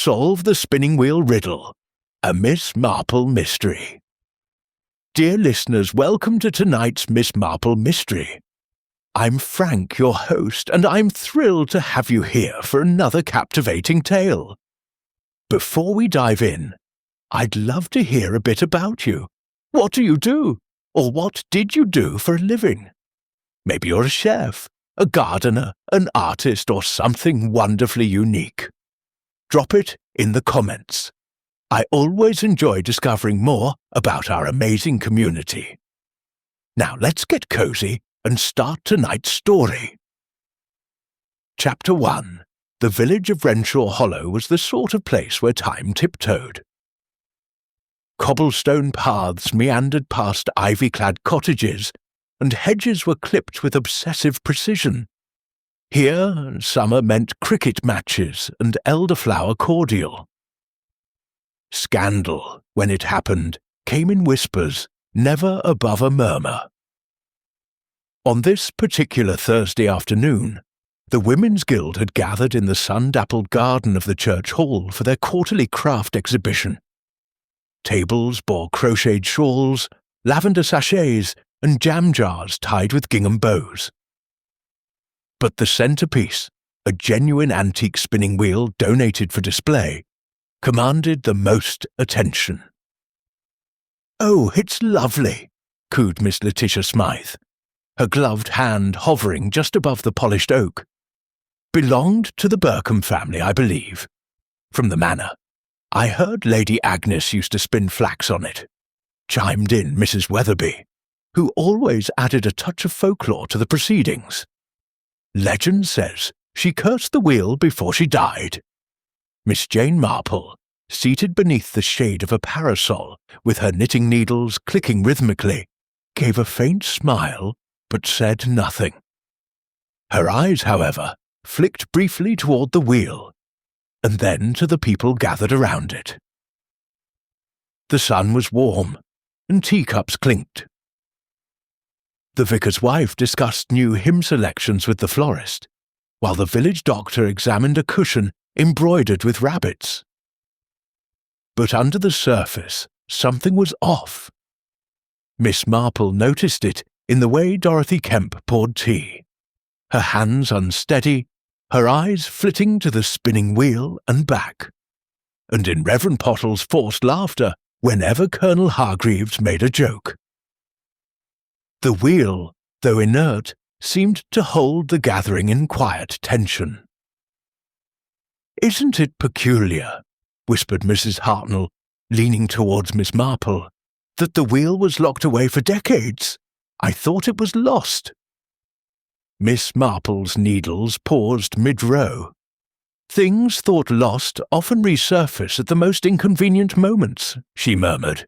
solve the spinning wheel riddle, a Miss Marple mystery. Dear listeners, welcome to tonight's Miss Marple mystery. I'm Frank, your host, and I'm thrilled to have you here for another captivating tale. Before we dive in, I'd love to hear a bit about you. What do you do? Or what did you do for a living? Maybe you're a chef, a gardener, an artist, or something wonderfully unique. Drop it in the comments. I always enjoy discovering more about our amazing community. Now let's get cozy and start tonight's story. Chapter 1. The village of Renshaw Hollow was the sort of place where time tiptoed. Cobblestone paths meandered past ivy-clad cottages, and hedges were clipped with obsessive precision. Here, summer meant cricket matches and elderflower cordial. Scandal, when it happened, came in whispers, never above a murmur. On this particular Thursday afternoon, the Women's Guild had gathered in the sun-dappled garden of the church hall for their quarterly craft exhibition. Tables bore crocheted shawls, lavender sachets, and jam jars tied with gingham bows. But the centerpiece, a genuine antique spinning wheel donated for display, commanded the most attention. "Oh, it's lovely," cooed Miss Letitia Smythe, her gloved hand hovering just above the polished oak. "Belonged to the Burkham family, I believe. From the manor. I heard Lady Agnes used to spin flax on it," chimed in Mrs. Weatherby, who always added a touch of folklore to the proceedings. "Legend says she cursed the wheel before she died." Miss Jane Marple, seated beneath the shade of a parasol with her knitting needles clicking rhythmically, gave a faint smile but said nothing. Her eyes, however, flicked briefly toward the wheel, and then to the people gathered around it. The sun was warm, and teacups clinked. The vicar's wife discussed new hymn selections with the florist, while the village doctor examined a cushion embroidered with rabbits. But under the surface, something was off. Miss Marple noticed it in the way Dorothy Kemp poured tea, her hands unsteady, her eyes flitting to the spinning wheel and back, and in Reverend Pottle's forced laughter whenever Colonel Hargreaves made a joke. The wheel, though inert, seemed to hold the gathering in quiet tension. "Isn't it peculiar," whispered Mrs. Hartnell, leaning towards Miss Marple, "that the wheel was locked away for decades? I thought it was lost." Miss Marple's needles paused mid-row. "Things thought lost often resurface at the most inconvenient moments," she murmured.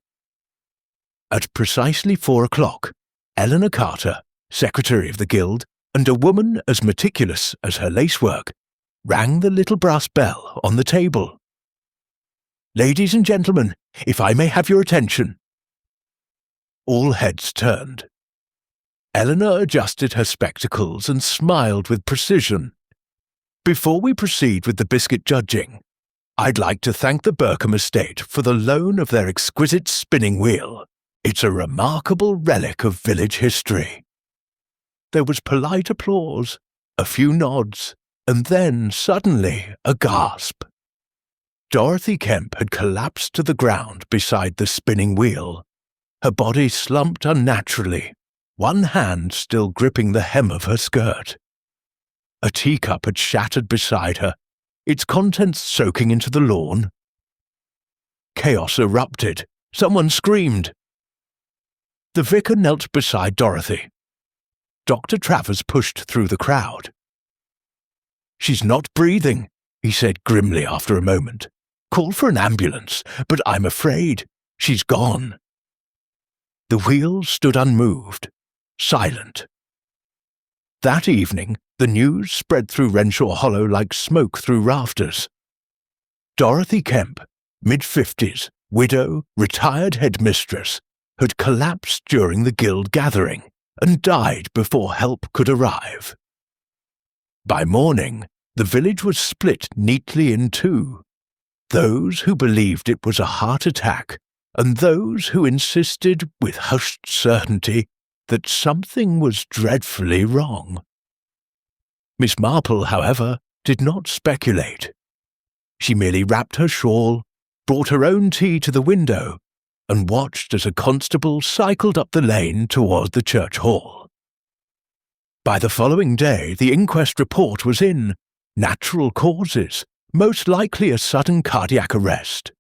At precisely 4 o'clock, Eleanor Carter, secretary of the guild, and a woman as meticulous as her lacework, rang the little brass bell on the table. "Ladies and gentlemen, if I may have your attention." All heads turned. Eleanor adjusted her spectacles and smiled with precision. "Before we proceed with the biscuit judging, I'd like to thank the Burkham estate for the loan of their exquisite spinning wheel. It's a remarkable relic of village history." There was polite applause, a few nods, and then, suddenly, a gasp. Dorothy Kemp had collapsed to the ground beside the spinning wheel, her body slumped unnaturally, one hand still gripping the hem of her skirt. A teacup had shattered beside her, its contents soaking into the lawn. Chaos erupted. Someone screamed. The vicar knelt beside Dorothy. Dr. Travers pushed through the crowd. "She's not breathing," he said grimly after a moment. "Call for an ambulance, but I'm afraid she's gone." The wheel stood unmoved, silent. That evening, the news spread through Renshaw Hollow like smoke through rafters. Dorothy Kemp, mid-50s, widow, retired headmistress, had collapsed during the guild gathering and died before help could arrive. By morning, the village was split neatly in two. those who believed it was a heart attack, and those who insisted with hushed certainty that something was dreadfully wrong. Miss Marple, however, did not speculate. She merely wrapped her shawl, brought her own tea to the window, and watched as a constable cycled up the lane toward the church hall. By the following day, the inquest report was in. Natural causes, most likely a sudden cardiac arrest.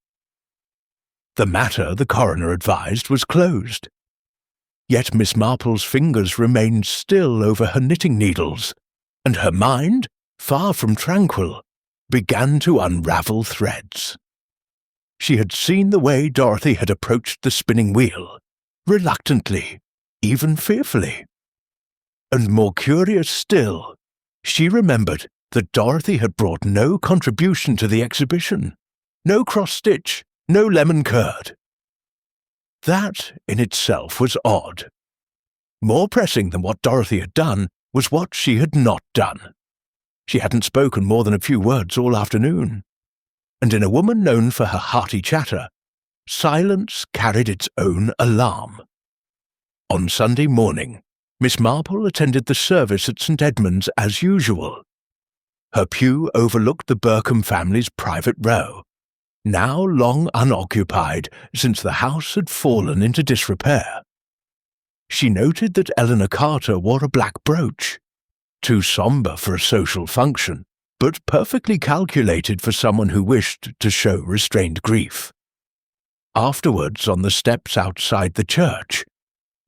The matter, the coroner advised, was closed. Yet Miss Marple's fingers remained still over her knitting needles, and her mind, far from tranquil, began to unravel threads. She had seen the way Dorothy had approached the spinning wheel, reluctantly, even fearfully. And more curious still, she remembered that Dorothy had brought no contribution to the exhibition, no cross-stitch, no lemon curd. That in itself was odd. More pressing than what Dorothy had done was what she had not done. She hadn't spoken more than a few words all afternoon, and in a woman known for her hearty chatter, silence carried its own alarm. On Sunday morning, Miss Marple attended the service at St. Edmund's as usual. Her pew overlooked the Burkham family's private row, now long unoccupied since the house had fallen into disrepair. She noted that Eleanor Carter wore a black brooch, too sombre for a social function, but perfectly calculated for someone who wished to show restrained grief. Afterwards, on the steps outside the church,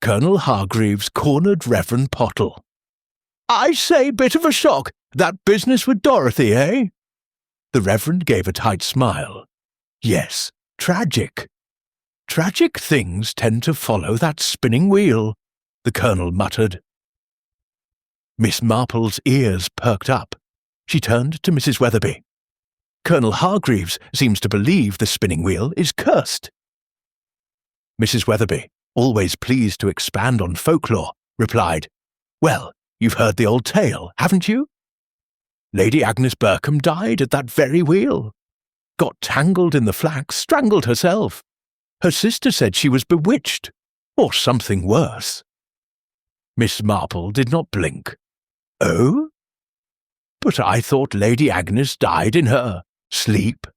Colonel Hargreaves cornered Reverend Pottle. "I say, bit of a shock, that business with Dorothy, eh?" The Reverend gave a tight smile. "Yes, tragic. Tragic things tend to follow that spinning wheel," the Colonel muttered. Miss Marple's ears perked up. She turned to Mrs. Weatherby. "Colonel Hargreaves seems to believe the spinning wheel is cursed." Mrs. Weatherby, always pleased to expand on folklore, replied, "Well, you've heard the old tale, haven't you? Lady Agnes Burkham died at that very wheel. Got tangled in the flax, strangled herself. Her sister said she was bewitched, or something worse." Miss Marple did not blink. "Oh? But I thought Lady Agnes died in her sleep."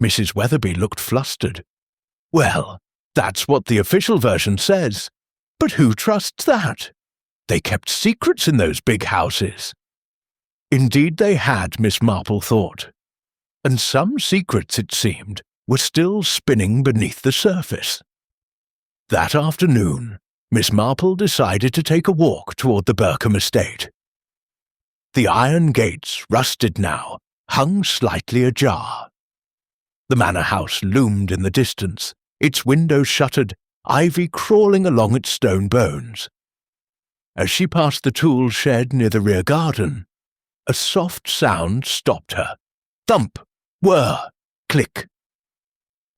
Mrs. Weatherby looked flustered. "Well, that's what the official version says. But who trusts that? They kept secrets in those big houses." Indeed they had, Miss Marple thought. And some secrets, it seemed, were still spinning beneath the surface. That afternoon, Miss Marple decided to take a walk toward the Burkham estate. The iron gates, rusted now, hung slightly ajar. The manor house loomed in the distance, its windows shuttered, ivy crawling along its stone bones. As she passed the tool shed near the rear garden, a soft sound stopped her. Thump, whir, click.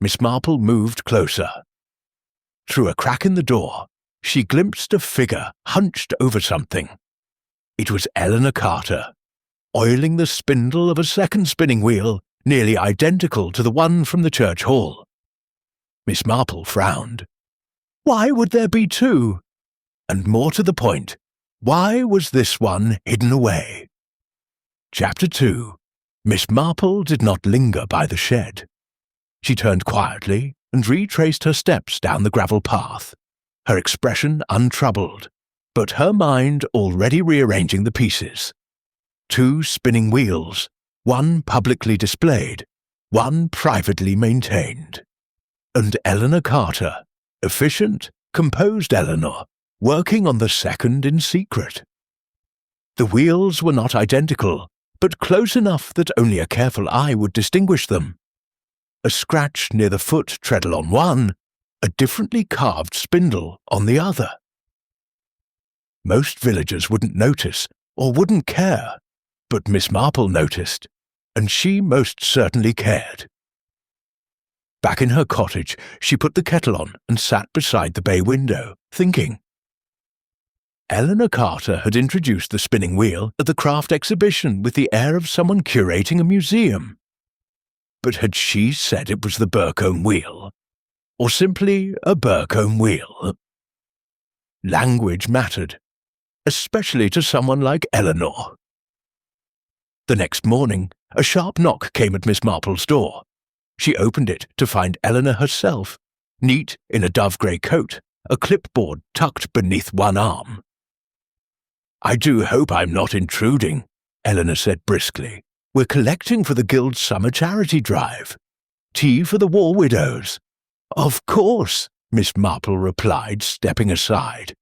Miss Marple moved closer. Through a crack in the door, she glimpsed a figure hunched over something. It was Eleanor Carter, oiling the spindle of a second spinning wheel, nearly identical to the one from the church hall. Miss Marple frowned. Why would there be two? And more to the point, why was this one hidden away? Chapter 2. Miss Marple did not linger by the shed. She turned quietly and retraced her steps down the gravel path, her expression untroubled, but her mind already rearranging the pieces. Two spinning wheels, one publicly displayed, one privately maintained. And Eleanor Carter, efficient, composed Eleanor, working on the second in secret. The wheels were not identical, but close enough that only a careful eye would distinguish them. A scratch near the foot treadle on one, a differently carved spindle on the other. Most villagers wouldn't notice or wouldn't care, but Miss Marple noticed, and she most certainly cared. Back in her cottage, she put the kettle on and sat beside the bay window, thinking. Eleanor Carter had introduced the spinning wheel at the craft exhibition with the air of someone curating a museum. But had she said it was the Burcombe wheel? Or simply a Burcombe wheel? Language mattered, especially to someone like Eleanor. The next morning, a sharp knock came at Miss Marple's door. She opened it to find Eleanor herself, neat in a dove-grey coat, a clipboard tucked beneath one arm. "I do hope I'm not intruding," Eleanor said briskly. "We're collecting for the Guild's summer charity drive. Tea for the war widows." "Of course," Miss Marple replied, stepping aside.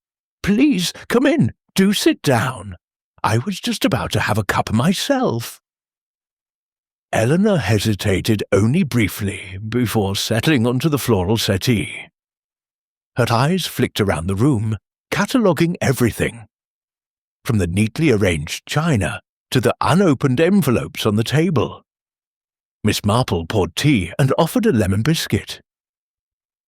"Please, come in. Do sit down. I was just about to have a cup myself." Eleanor hesitated only briefly before settling onto the floral settee. Her eyes flicked around the room, cataloguing everything, from the neatly arranged china to the unopened envelopes on the table. Miss Marple poured tea and offered a lemon biscuit.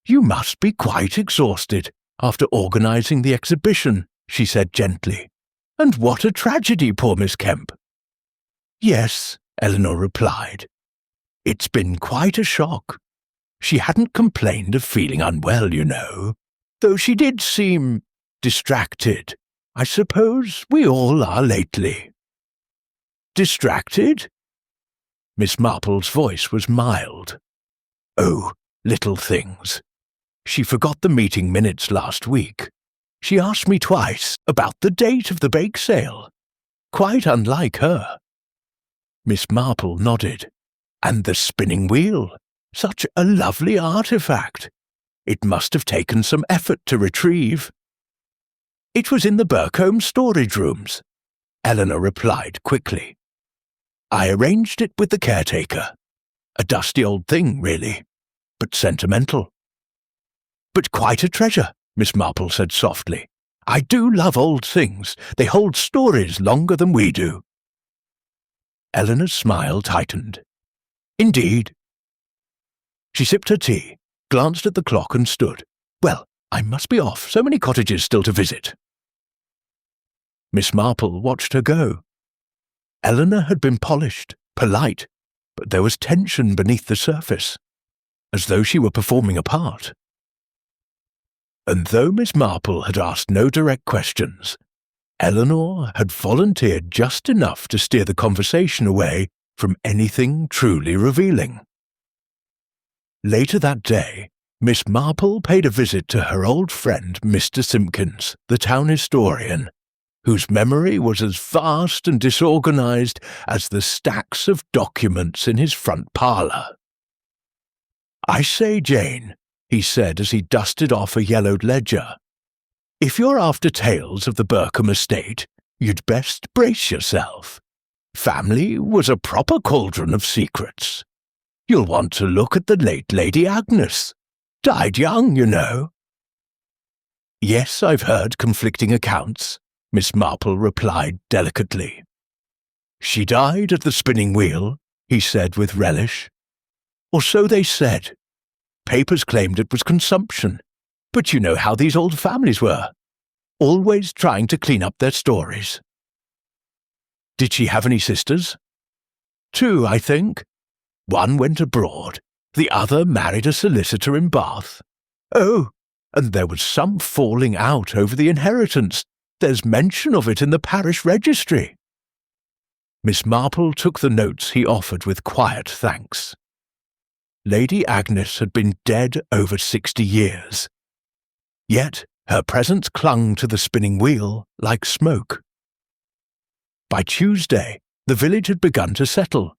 "You must be quite exhausted after organising the exhibition," she said gently. "And what a tragedy, poor Miss Kemp." "Yes," Eleanor replied. "It's been quite a shock. She hadn't complained of feeling unwell, you know, though she did seem distracted. I suppose we all are lately." "Distracted?" Miss Marple's voice was mild. "Oh, little things. She forgot the meeting minutes last week. She asked me twice about the date of the bake sale. Quite unlike her." Miss Marple nodded. "And the spinning wheel. Such a lovely artifact. It must have taken some effort to retrieve." "It was in the Burcombe storage rooms," Eleanor replied quickly. "I arranged it with the caretaker. A dusty old thing, really, but sentimental." "But quite a treasure," Miss Marple said softly. "I do love old things. They hold stories longer than we do." Eleanor's smile tightened. "Indeed." She sipped her tea, glanced at the clock and stood. "Well, I must be off. So many cottages still to visit." Miss Marple watched her go. Eleanor had been polished, polite, but there was tension beneath the surface, as though she were performing a part. And though Miss Marple had asked no direct questions, Eleanor had volunteered just enough to steer the conversation away from anything truly revealing. Later that day, Miss Marple paid a visit to her old friend Mr. Simpkins, the town historian, whose memory was as vast and disorganized as the stacks of documents in his front parlour. "I say, Jane," he said as he dusted off a yellowed ledger, "if you're after tales of the Burcombe estate, you'd best brace yourself. Family was a proper cauldron of secrets. You'll want to look at the late Lady Agnes. Died young, you know." "Yes, I've heard conflicting accounts," Miss Marple replied delicately. "She died at the spinning wheel," he said with relish. "Or so they said. Papers claimed it was consumption, but you know how these old families were, always trying to clean up their stories." "Did she have any sisters?" "Two, I think. One went abroad, the other married a solicitor in Bath. Oh, and there was some falling out over the inheritance. There's mention of it in the parish registry." Miss Marple took the notes he offered with quiet thanks. Lady Agnes had been dead over 60 years. Yet her presence clung to the spinning wheel like smoke. By Tuesday, the village had begun to settle.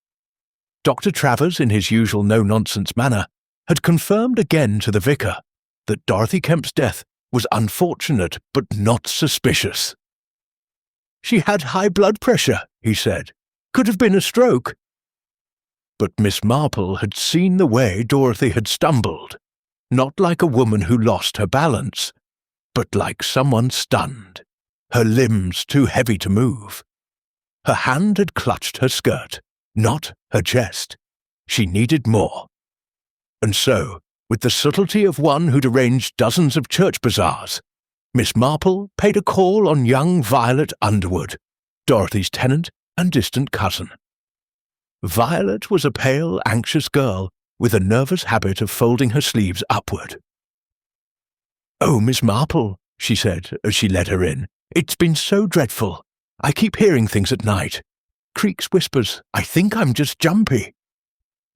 Dr. Travers, in his usual no-nonsense manner, had confirmed again to the vicar that Dorothy Kemp's death was unfortunate but not suspicious. "She had high blood pressure," he said. "Could have been a stroke." But Miss Marple had seen the way Dorothy had stumbled, not like a woman who lost her balance, but like someone stunned, her limbs too heavy to move. Her hand had clutched her skirt, not her chest. She needed more. And so, with the subtlety of one who'd arranged dozens of church bazaars, Miss Marple paid a call on young Violet Underwood, Dorothy's tenant and distant cousin. Violet was a pale, anxious girl with a nervous habit of folding her sleeves upward. "Oh, Miss Marple," she said as she led her in, "it's been so dreadful. I keep hearing things at night. Creaks, whispers. I think I'm just jumpy."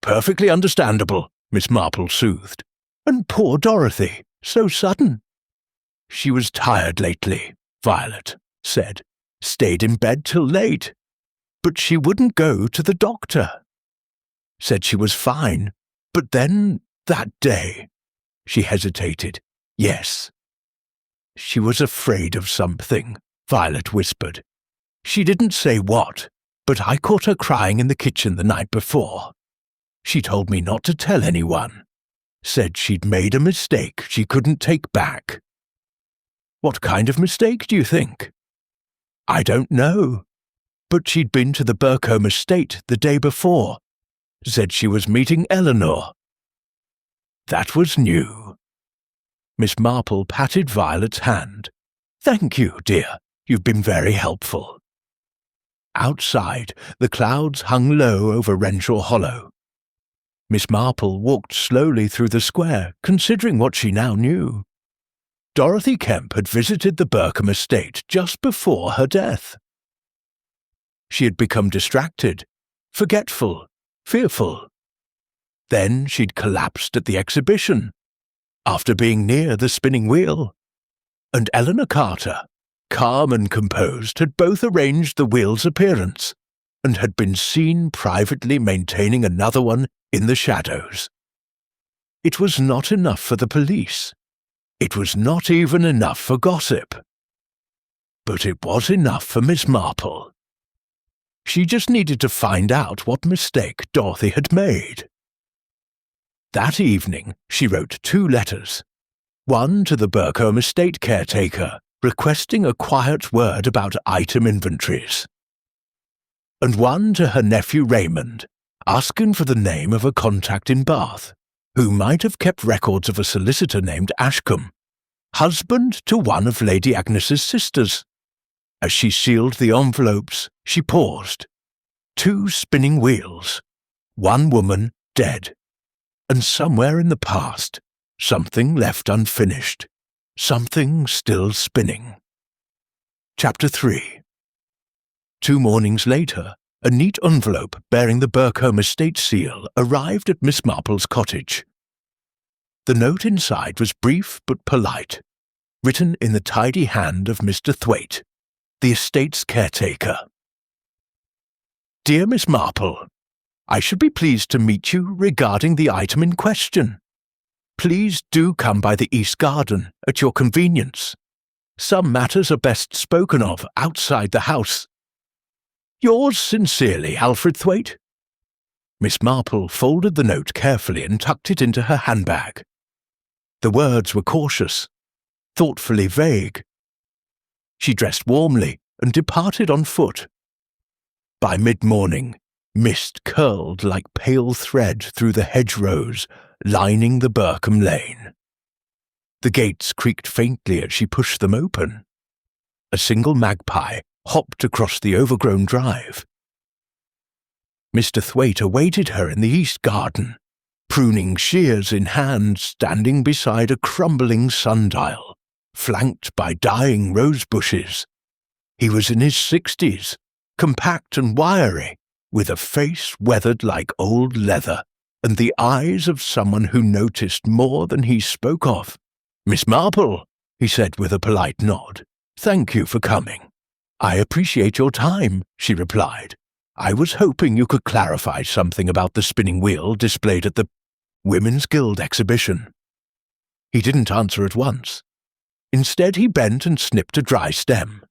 "Perfectly understandable," Miss Marple soothed. "And poor Dorothy, so sudden." "She was tired lately," Violet said. "Stayed in bed till late. But she wouldn't go to the doctor. Said she was fine, but then that day—" She hesitated. "Yes." "She was afraid of something," Violet whispered. "She didn't say what, but I caught her crying in the kitchen the night before. She told me not to tell anyone. Said she'd made a mistake she couldn't take back." "What kind of mistake, do you think?" "I don't know. But she'd been to the Burcombe estate the day before. Said she was meeting Eleanor." That was new. Miss Marple patted Violet's hand. "Thank you, dear. You've been very helpful." Outside, the clouds hung low over Renshaw Hollow. Miss Marple walked slowly through the square, considering what she now knew. Dorothy Kemp had visited the Burcombe estate just before her death. She had become distracted, forgetful, fearful. Then she'd collapsed at the exhibition, after being near the spinning wheel. And Eleanor Carter, calm and composed, had both arranged the wheel's appearance, and had been seen privately maintaining another one in the shadows. It was not enough for the police. It was not even enough for gossip. But it was enough for Miss Marple. She just needed to find out what mistake Dorothy had made. That evening, she wrote 2 letters. One to the Burcombe estate caretaker, requesting a quiet word about item inventories. And one to her nephew Raymond, asking for the name of a contact in Bath, who might have kept records of a solicitor named Ashcombe, husband to one of Lady Agnes's sisters. As she sealed the envelopes, she paused. 2 spinning wheels, 1 woman dead, and somewhere in the past, something left unfinished, something still spinning. Chapter 3. 2 mornings later, a neat envelope bearing the Burcombe estate seal arrived at Miss Marple's cottage. The note inside was brief but polite, written in the tidy hand of Mr. Thwaite, the estate's caretaker. "Dear Miss Marple, I should be pleased to meet you regarding the item in question. Please do come by the East Garden at your convenience. Some matters are best spoken of outside the house. Yours sincerely, Alfred Thwaite." Miss Marple folded the note carefully and tucked it into her handbag. The words were cautious, thoughtfully vague. She dressed warmly and departed on foot. By mid-morning, mist curled like pale thread through the hedgerows lining the Burcombe Lane. The gates creaked faintly as she pushed them open. A single magpie hopped across the overgrown drive. Mr. Thwaite awaited her in the East Garden, pruning shears in hand, standing beside a crumbling sundial, flanked by dying rose bushes. He was in his 60s, compact and wiry, with a face weathered like old leather, and the eyes of someone who noticed more than he spoke of. "Miss Marple," he said with a polite nod, "thank you for coming." "I appreciate your time," she replied. "I was hoping you could clarify something about the spinning wheel displayed at the Women's Guild exhibition." He didn't answer at once. Instead, he bent and snipped a dry stem.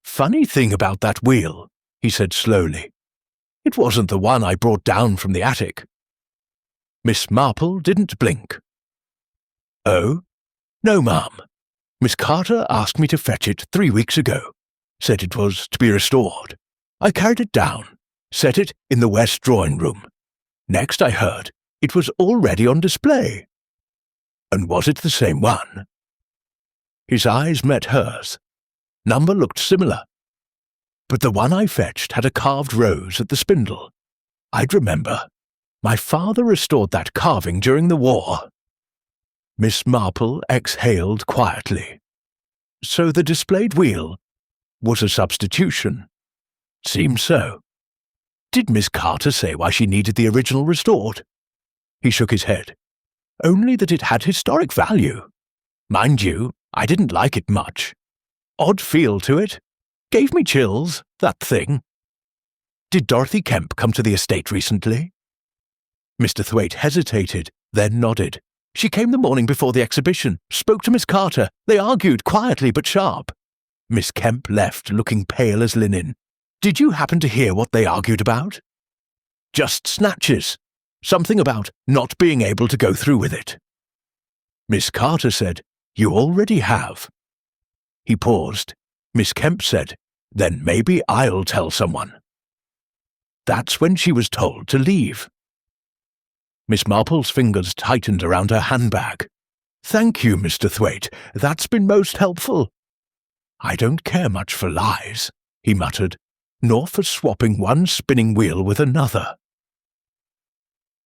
"Funny thing about that wheel," he said slowly. "It wasn't the one I brought down from the attic." Miss Marple didn't blink. "Oh? No, ma'am. Miss Carter asked me to fetch it 3 weeks ago. Said it was to be restored. I carried it down, set it in the west drawing-room. Next I heard it was already on display." "And was it the same one?" His eyes met hers. Number looked similar. "But the one I fetched had a carved rose at the spindle. I'd remember. My father restored that carving during the war." Miss Marple exhaled quietly. "So the displayed wheel was a substitution?" "Seems so." "Did Miss Carter say why she needed the original restored?" He shook his head. "Only that it had historic value. Mind you, I didn't like it much. Odd feel to it. Gave me chills, that thing." "Did Dorothy Kemp come to the estate recently?" Mr. Thwaite hesitated, then nodded. "She came the morning before the exhibition, spoke to Miss Carter. They argued quietly but sharp. Miss Kemp left, looking pale as linen. Did you happen to hear what they argued about?" "Just snatches. Something about not being able to go through with it." Miss Carter said, "You already have." He paused. Miss Kemp said, "Then maybe I'll tell someone." That's when she was told to leave. Miss Marple's fingers tightened around her handbag. "Thank you, Mr. Thwaite. That's been most helpful." "I don't care much for lies," he muttered, "nor for swapping one spinning wheel with another.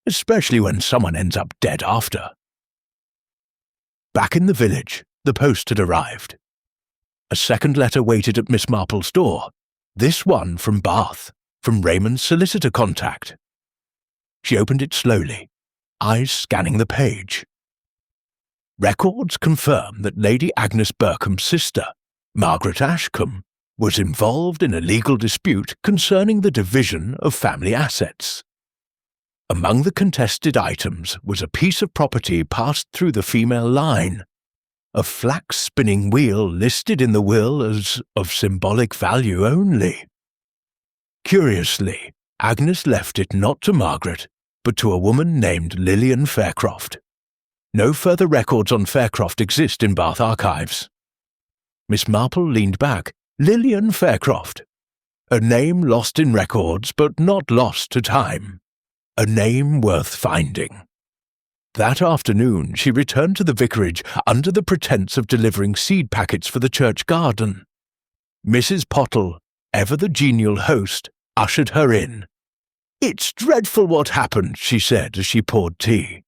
Especially when someone ends up dead after." Back in the village, the post had arrived. A second letter waited at Miss Marple's door, this one from Bath, from Raymond's solicitor contact. She opened it slowly, eyes scanning the page. Records confirm that Lady Agnes Berkham's sister, Margaret Ashcombe, was involved in a legal dispute concerning the division of family assets. Among the contested items was a piece of property passed through the female line, a flax-spinning wheel listed in the will as of symbolic value only. Curiously, Agnes left it not to Margaret, but to a woman named Lillian Faircroft. No further records on Faircroft exist in Bath archives. Miss Marple leaned back. Lillian Faircroft. A name lost in records, but not lost to time. A name worth finding. That afternoon she returned to the vicarage under the pretence of delivering seed packets for the church garden. Mrs. Pottle, ever the genial host, ushered her in. "It's dreadful what happened," she said as she poured tea.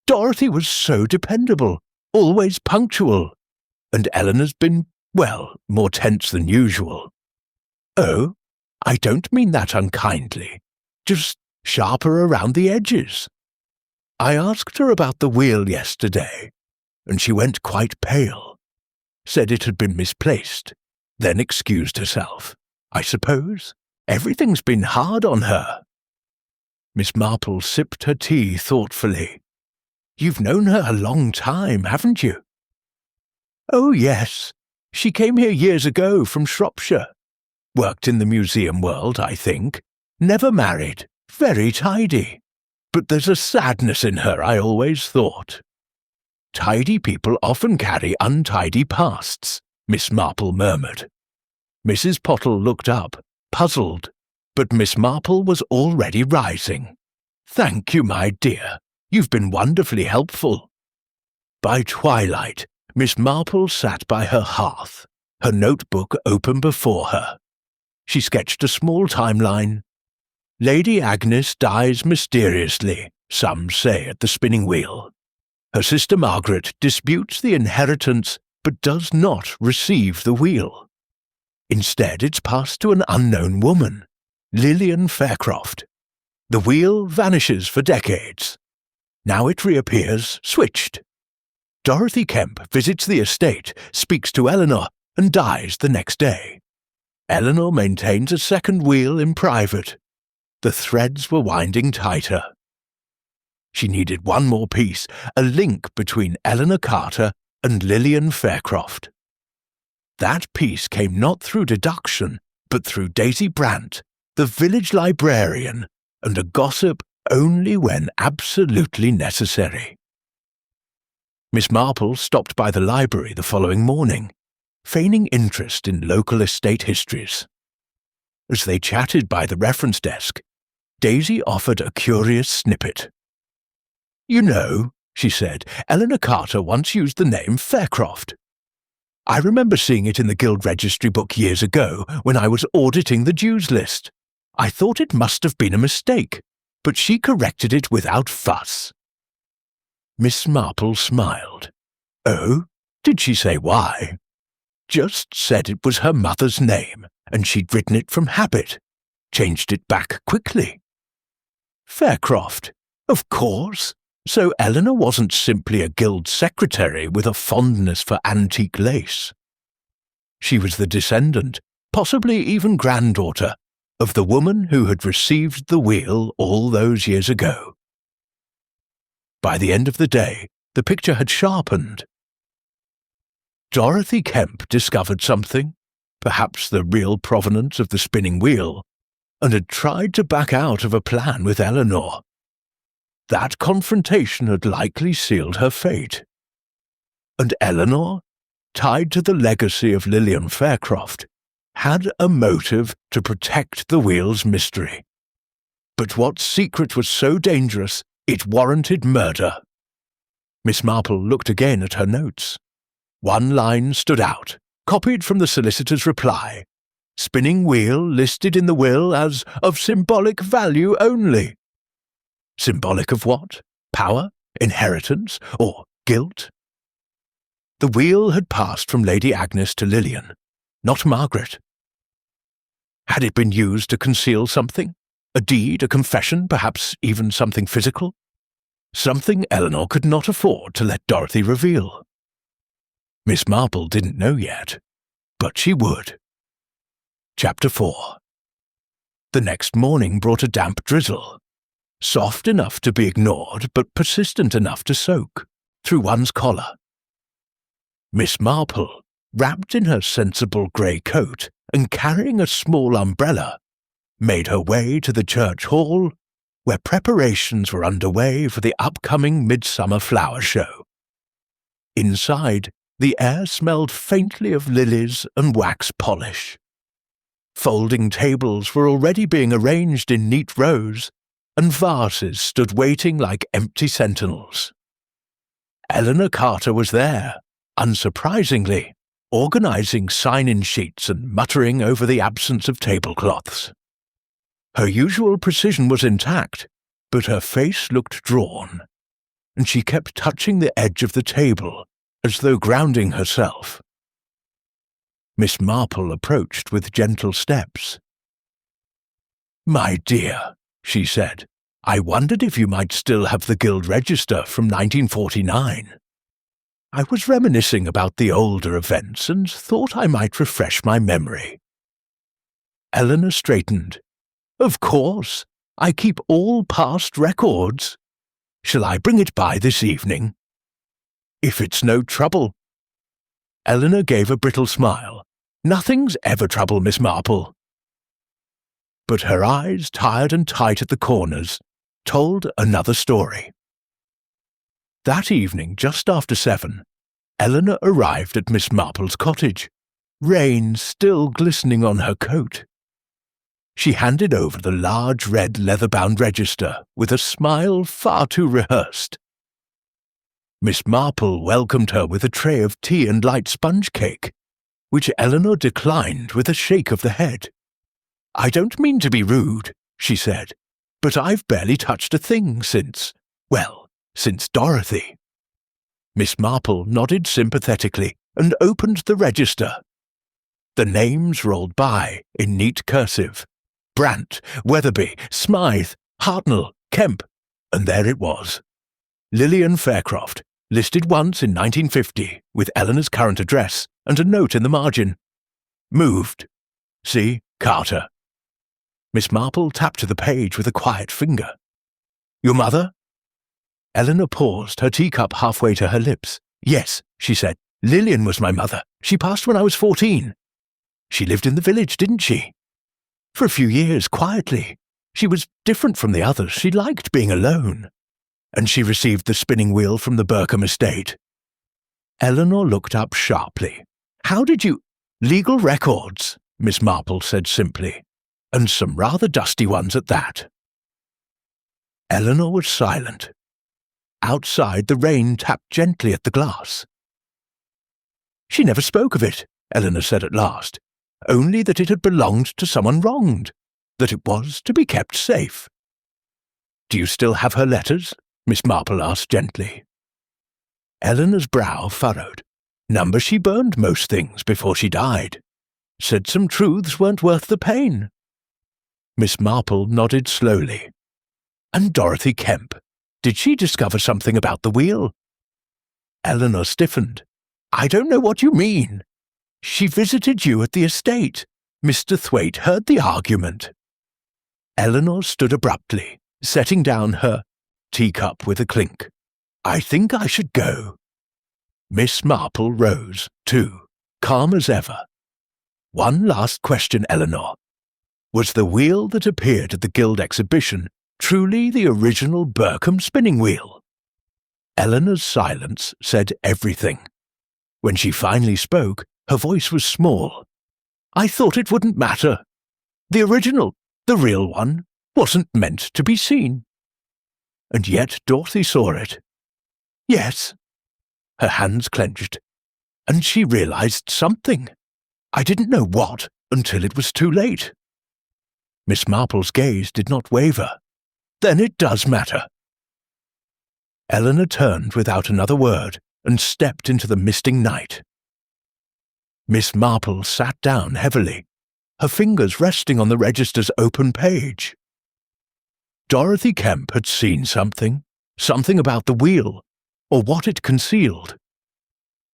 "Dorothy was so dependable, always punctual, and Eleanor's been, well, more tense than usual. Oh, I don't mean that unkindly, just sharper around the edges. I asked her about the wheel yesterday, and she went quite pale, said it had been misplaced, then excused herself. I suppose everything's been hard on her." Miss Marple sipped her tea thoughtfully. "You've known her a long time, haven't you?" "Oh, yes. She came here years ago from Shropshire. Worked in the museum world, I think. Never married. Very tidy. But there's a sadness in her, I always thought." "Tidy people often carry untidy pasts," Miss Marple murmured. Mrs. Pottle looked up, puzzled, but Miss Marple was already rising. "Thank you, my dear. You've been wonderfully helpful." By twilight, Miss Marple sat by her hearth, her notebook open before her. She sketched a small timeline. Lady Agnes dies mysteriously, some say, at the spinning wheel. Her sister Margaret disputes the inheritance but does not receive the wheel. Instead, it's passed to an unknown woman, Lillian Faircroft. The wheel vanishes for decades. Now it reappears switched. Dorothy Kemp visits the estate, speaks to Eleanor, and dies the next day. Eleanor maintains a second wheel in private. The threads were winding tighter. She needed one more piece, a link between Eleanor Carter and Lillian Faircroft. That piece came not through deduction, but through Daisy Brandt, the village librarian, and a gossip only when absolutely necessary. Miss Marple stopped by the library the following morning, feigning interest in local estate histories. As they chatted by the reference desk, Daisy offered a curious snippet. "You know," she said, "Eleanor Carter once used the name Faircroft. I remember seeing it in the Guild Registry book years ago when I was auditing the dues list. I thought it must have been a mistake, but she corrected it without fuss. Miss Marple smiled. Oh, did she say why? Just said it was her mother's name, and she'd written it from habit. Changed it back quickly. Faircroft, of course. So Eleanor wasn't simply a guild secretary with a fondness for antique lace. She was the descendant, possibly even granddaughter, of the woman who had received the wheel all those years ago. By the end of the day, the picture had sharpened. Dorothy Kemp discovered something, perhaps the real provenance of the spinning wheel, and had tried to back out of a plan with Eleanor. That confrontation had likely sealed her fate. And Eleanor, tied to the legacy of Lillian Faircroft, had a motive to protect the wheel's mystery. But what secret was so dangerous it warranted murder? Miss Marple looked again at her notes. One line stood out, copied from the solicitor's reply. Spinning wheel listed in the will as of symbolic value only. Symbolic of what? Power? Inheritance? Or guilt? The wheel had passed from Lady Agnes to Lillian, not Margaret. Had it been used to conceal something? A deed, a confession, perhaps even something physical? Something Eleanor could not afford to let Dorothy reveal. Miss Marple didn't know yet, but she would. Chapter 4. The next morning brought a damp drizzle, soft enough to be ignored but persistent enough to soak through one's collar. Miss Marple, wrapped in her sensible grey coat and carrying a small umbrella, made her way to the church hall, where preparations were underway for the upcoming midsummer flower show. Inside, the air smelled faintly of lilies and wax polish. Folding tables were already being arranged in neat rows, and vases stood waiting like empty sentinels. Eleanor Carter was there, unsurprisingly, organising sign-in sheets and muttering over the absence of tablecloths. Her usual precision was intact, but her face looked drawn, and she kept touching the edge of the table, as though grounding herself. Miss Marple approached with gentle steps. "My dear," she said, "I wondered if you might still have the Guild Register from 1949. I was reminiscing about the older events and thought I might refresh my memory." Eleanor straightened. "Of course, I keep all past records. Shall I bring it by this evening?" "If it's no trouble." Eleanor gave a brittle smile. "Nothing's ever trouble, Miss Marple." But her eyes, tired and tight at the corners, told another story. That evening, just after 7, Eleanor arrived at Miss Marple's cottage, rain still glistening on her coat. She handed over the large red leather-bound register with a smile far too rehearsed. Miss Marple welcomed her with a tray of tea and light sponge cake, which Eleanor declined with a shake of the head. "I don't mean to be rude," she said, "but I've barely touched a thing since Dorothy." Miss Marple nodded sympathetically and opened the register. The names rolled by in neat cursive. Brant, Weatherby, Smythe, Hartnell, Kemp, and there it was. Lillian Faircroft, listed once in 1950, with Eleanor's current address and a note in the margin. Moved. See, Carter. Miss Marple tapped the page with a quiet finger. "Your mother?" Eleanor paused, her teacup halfway to her lips. "Yes," she said. "Lillian was my mother. She passed when I was 14. She lived in the village, didn't she? For a few years, quietly. She was different from the others. She liked being alone. And she received the spinning wheel from the Burkham estate." Eleanor looked up sharply. "How did you—" "Legal records," Miss Marple said simply, "and some rather dusty ones at that." Eleanor was silent. Outside, the rain tapped gently at the glass. "She never spoke of it," Eleanor said at last, "only that it had belonged to someone wronged, that it was to be kept safe." Do you still have her letters? Miss Marple asked gently. Eleanor's brow furrowed. Number she burned most things before she died. Said some truths weren't worth the pain. Miss Marple nodded slowly. And Dorothy Kemp, did she discover something about the wheel? Eleanor stiffened. I don't know what you mean. She visited you at the estate. Mr. Thwaite heard the argument. Eleanor stood abruptly, setting down her teacup with a clink. I think I should go. Miss Marple rose, too, calm as ever. One last question, Eleanor. Was the wheel that appeared at the Guild exhibition truly the original Burkham spinning wheel? Eleanor's silence said everything. When she finally spoke, her voice was small. I thought it wouldn't matter. The original, the real one, wasn't meant to be seen. And yet Dorothy saw it. Yes. Her hands clenched. And she realized something. I didn't know what until it was too late. Miss Marple's gaze did not waver. Then it does matter. Eleanor turned without another word and stepped into the misting night. Miss Marple sat down heavily, her fingers resting on the register's open page. Dorothy Kemp had seen something about the wheel, or what it concealed,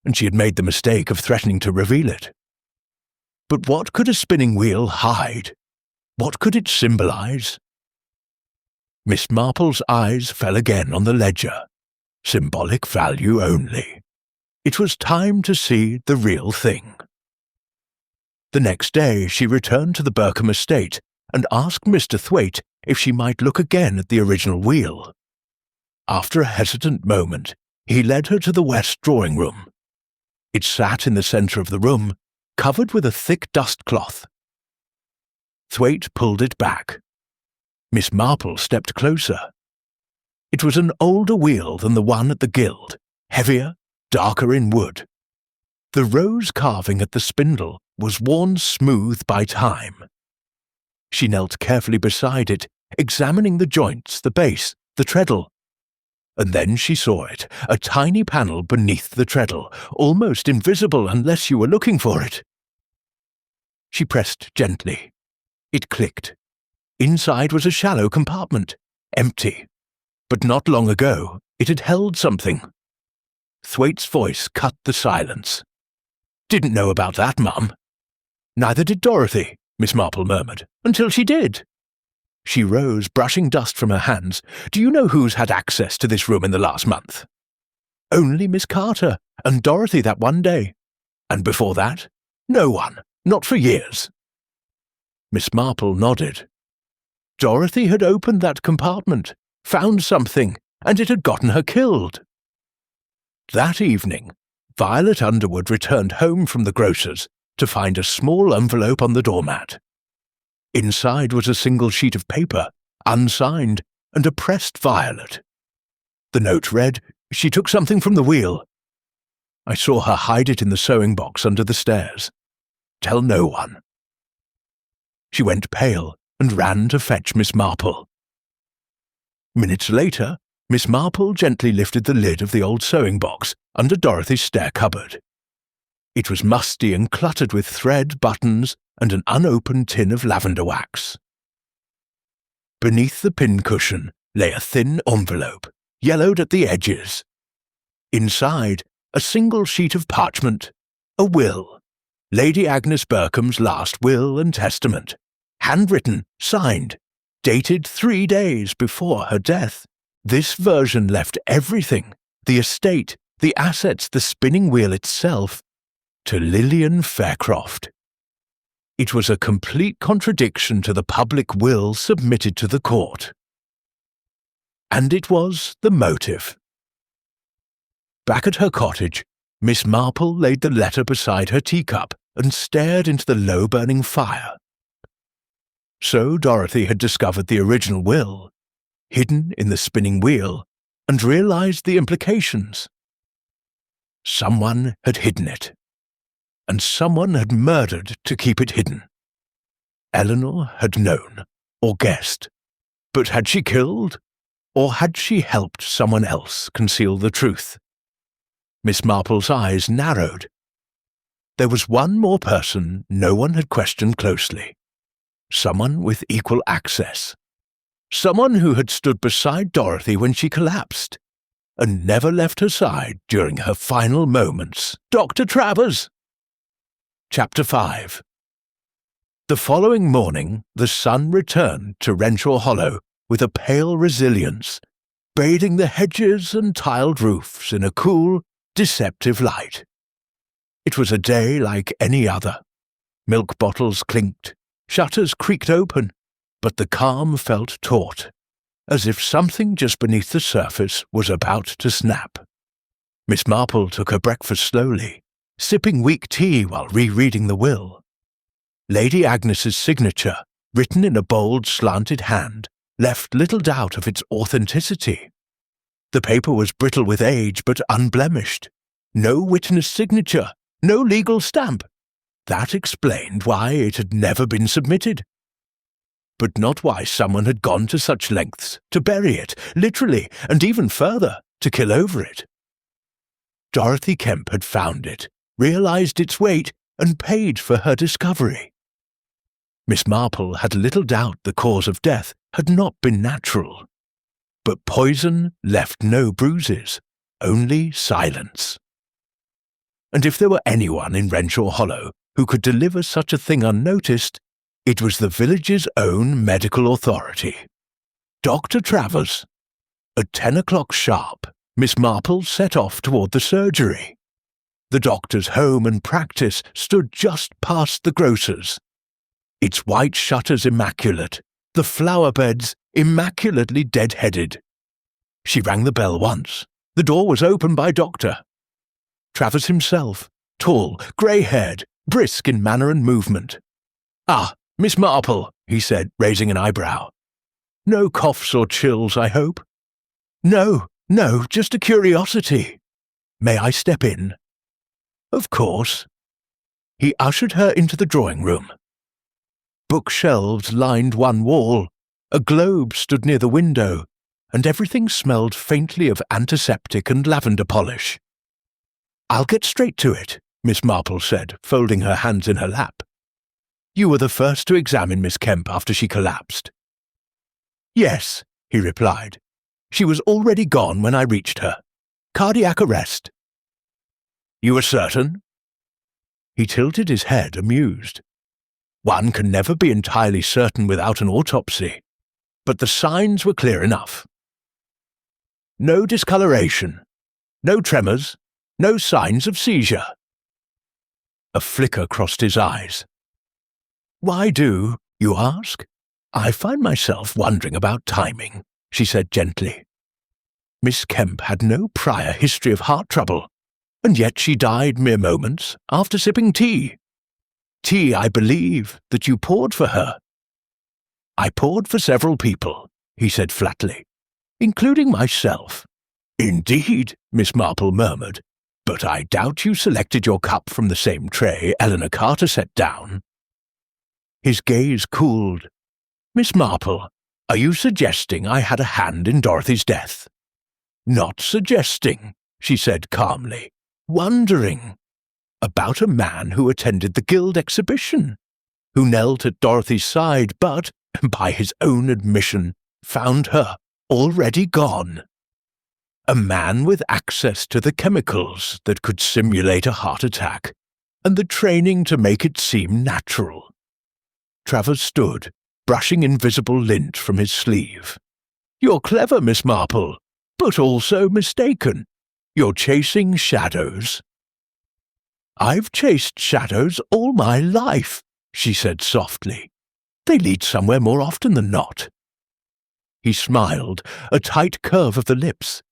and she had made the mistake of threatening to reveal it. But what could a spinning wheel hide? What could it symbolize? Miss Marple's eyes fell again on the ledger. Symbolic value only. It was time to see the real thing. The next day she returned to the Burkham estate and asked Mr. Thwaite if she might look again at the original wheel. After a hesitant moment, he led her to the west drawing room. It sat in the centre of the room, covered with a thick dust cloth. Thwaite pulled it back. Miss Marple stepped closer. It was an older wheel than the one at the Guild, heavier, darker in wood. The rose carving at the spindle was worn smooth by time. She knelt carefully beside it, examining the joints, the base, the treadle. And then she saw it, a tiny panel beneath the treadle, almost invisible unless you were looking for it. She pressed gently. It clicked. Inside was a shallow compartment, empty. But not long ago, it had held something. Thwaite's voice cut the silence. Didn't know about that, Mum. Neither did Dorothy, Miss Marple murmured, until she did. She rose, brushing dust from her hands. Do you know who's had access to this room in the last month? Only Miss Carter, and Dorothy that one day. And before that, no one, not for years. Miss Marple nodded. Dorothy had opened that compartment, found something, and it had gotten her killed. That evening, Violet Underwood returned home from the grocer's to find a small envelope on the doormat. Inside was a single sheet of paper, unsigned, and a pressed violet. The note read, She took something from the wheel. I saw her hide it in the sewing box under the stairs. Tell no one. She went pale and ran to fetch Miss Marple. Minutes later, Miss Marple gently lifted the lid of the old sewing box under Dorothy's stair cupboard. It was musty and cluttered with thread, buttons, and an unopened tin of lavender wax. Beneath the pincushion lay a thin envelope, yellowed at the edges. Inside, a single sheet of parchment, a will. Lady Agnes Burkham's last will and testament, handwritten, signed, dated 3 days before her death. This version left everything, the estate, the assets, the spinning wheel itself, to Lillian Faircroft. It was a complete contradiction to the public will submitted to the court. And it was the motive. Back at her cottage, Miss Marple laid the letter beside her teacup and stared into the low-burning fire. So Dorothy had discovered the original will, hidden in the spinning wheel, and realized the implications. Someone had hidden it, and someone had murdered to keep it hidden. Eleanor had known, or guessed, but had she killed? Or had she helped someone else conceal the truth? Miss Marple's eyes narrowed. There was one more person no one had questioned closely. Someone with equal access. Someone who had stood beside Dorothy when she collapsed, and never left her side during her final moments. Dr. Travers! Chapter 5. The following morning, the sun returned to Renshaw Hollow with a pale resilience, bathing the hedges and tiled roofs in a cool, deceptive light. It was a day like any other. Milk bottles clinked, shutters creaked open, but the calm felt taut, as if something just beneath the surface was about to snap. Miss Marple took her breakfast slowly, sipping weak tea while rereading the will. Lady Agnes's signature, written in a bold, slanted hand, left little doubt of its authenticity. The paper was brittle with age but unblemished. No witness signature, no legal stamp. That explained why it had never been submitted. But not why someone had gone to such lengths to bury it, literally, and even further, to kill over it. Dorothy Kemp had found it, realized its weight, and paid for her discovery. Miss Marple had little doubt the cause of death had not been natural. But poison left no bruises, only silence. And if there were anyone in Renshaw Hollow who could deliver such a thing unnoticed, it was the village's own medical authority. Dr. Travers. At 10 o'clock sharp, Miss Marple set off toward the surgery. The doctor's home and practice stood just past the grocer's. Its white shutters immaculate, the flower beds immaculately dead-headed. She rang the bell once. The door was opened by Dr. Travers himself, tall, grey-haired, brisk in manner and movement. "Ah, Miss Marple," he said, raising an eyebrow. "No coughs or chills, I hope?" No, just a curiosity. May I step in?" "Of course." He ushered her into the drawing room. Bookshelves lined one wall, a globe stood near the window, and everything smelled faintly of antiseptic and lavender polish. "I'll get straight to it," Miss Marple said, folding her hands in her lap. "You were the first to examine Miss Kemp after she collapsed." "Yes," he replied. "She was already gone when I reached her. Cardiac arrest." "You are certain?" He tilted his head, amused. One can never be entirely certain without an autopsy, but the signs were clear enough. No discoloration, no tremors, no signs of seizure. A flicker crossed his eyes. "Why do, you ask? I find myself wondering about timing," she said gently. Miss Kemp had no prior history of heart trouble, and yet she died mere moments after sipping tea. Tea, I believe, that you poured for her. "I poured for several people," he said flatly, "including myself." "Indeed," Miss Marple murmured, "but I doubt you selected your cup from the same tray Eleanor Carter set down." His gaze cooled. "Miss Marple, are you suggesting I had a hand in Dorothy's death?" "Not suggesting," she said calmly. "Wondering. About a man who attended the Guild exhibition, who knelt at Dorothy's side but, by his own admission, found her already gone. A man with access to the chemicals that could simulate a heart attack, and the training to make it seem natural." Travers stood, brushing invisible lint from his sleeve. "You're clever, Miss Marple, but also mistaken. You're chasing shadows." "I've chased shadows all my life," she said softly. "They lead somewhere more often than not." He smiled, a tight curve of the lips.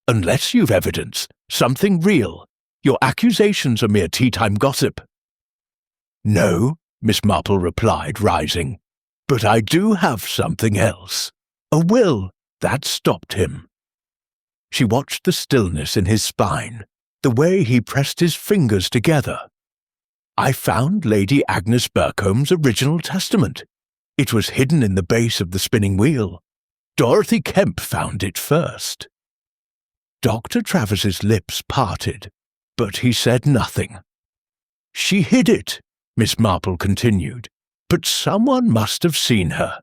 "Unless you've evidence, something real, your accusations are mere tea-time gossip." "No," Miss Marple replied, rising. "But I do have something else. A will." That stopped him. She watched the stillness in his spine, the way he pressed his fingers together. "I found Lady Agnes Bercombe's original testament. It was hidden in the base of the spinning wheel. Dorothy Kemp found it first." Dr. Travers's lips parted, but he said nothing. "She hid it," Miss Marple continued, "but someone must have seen her.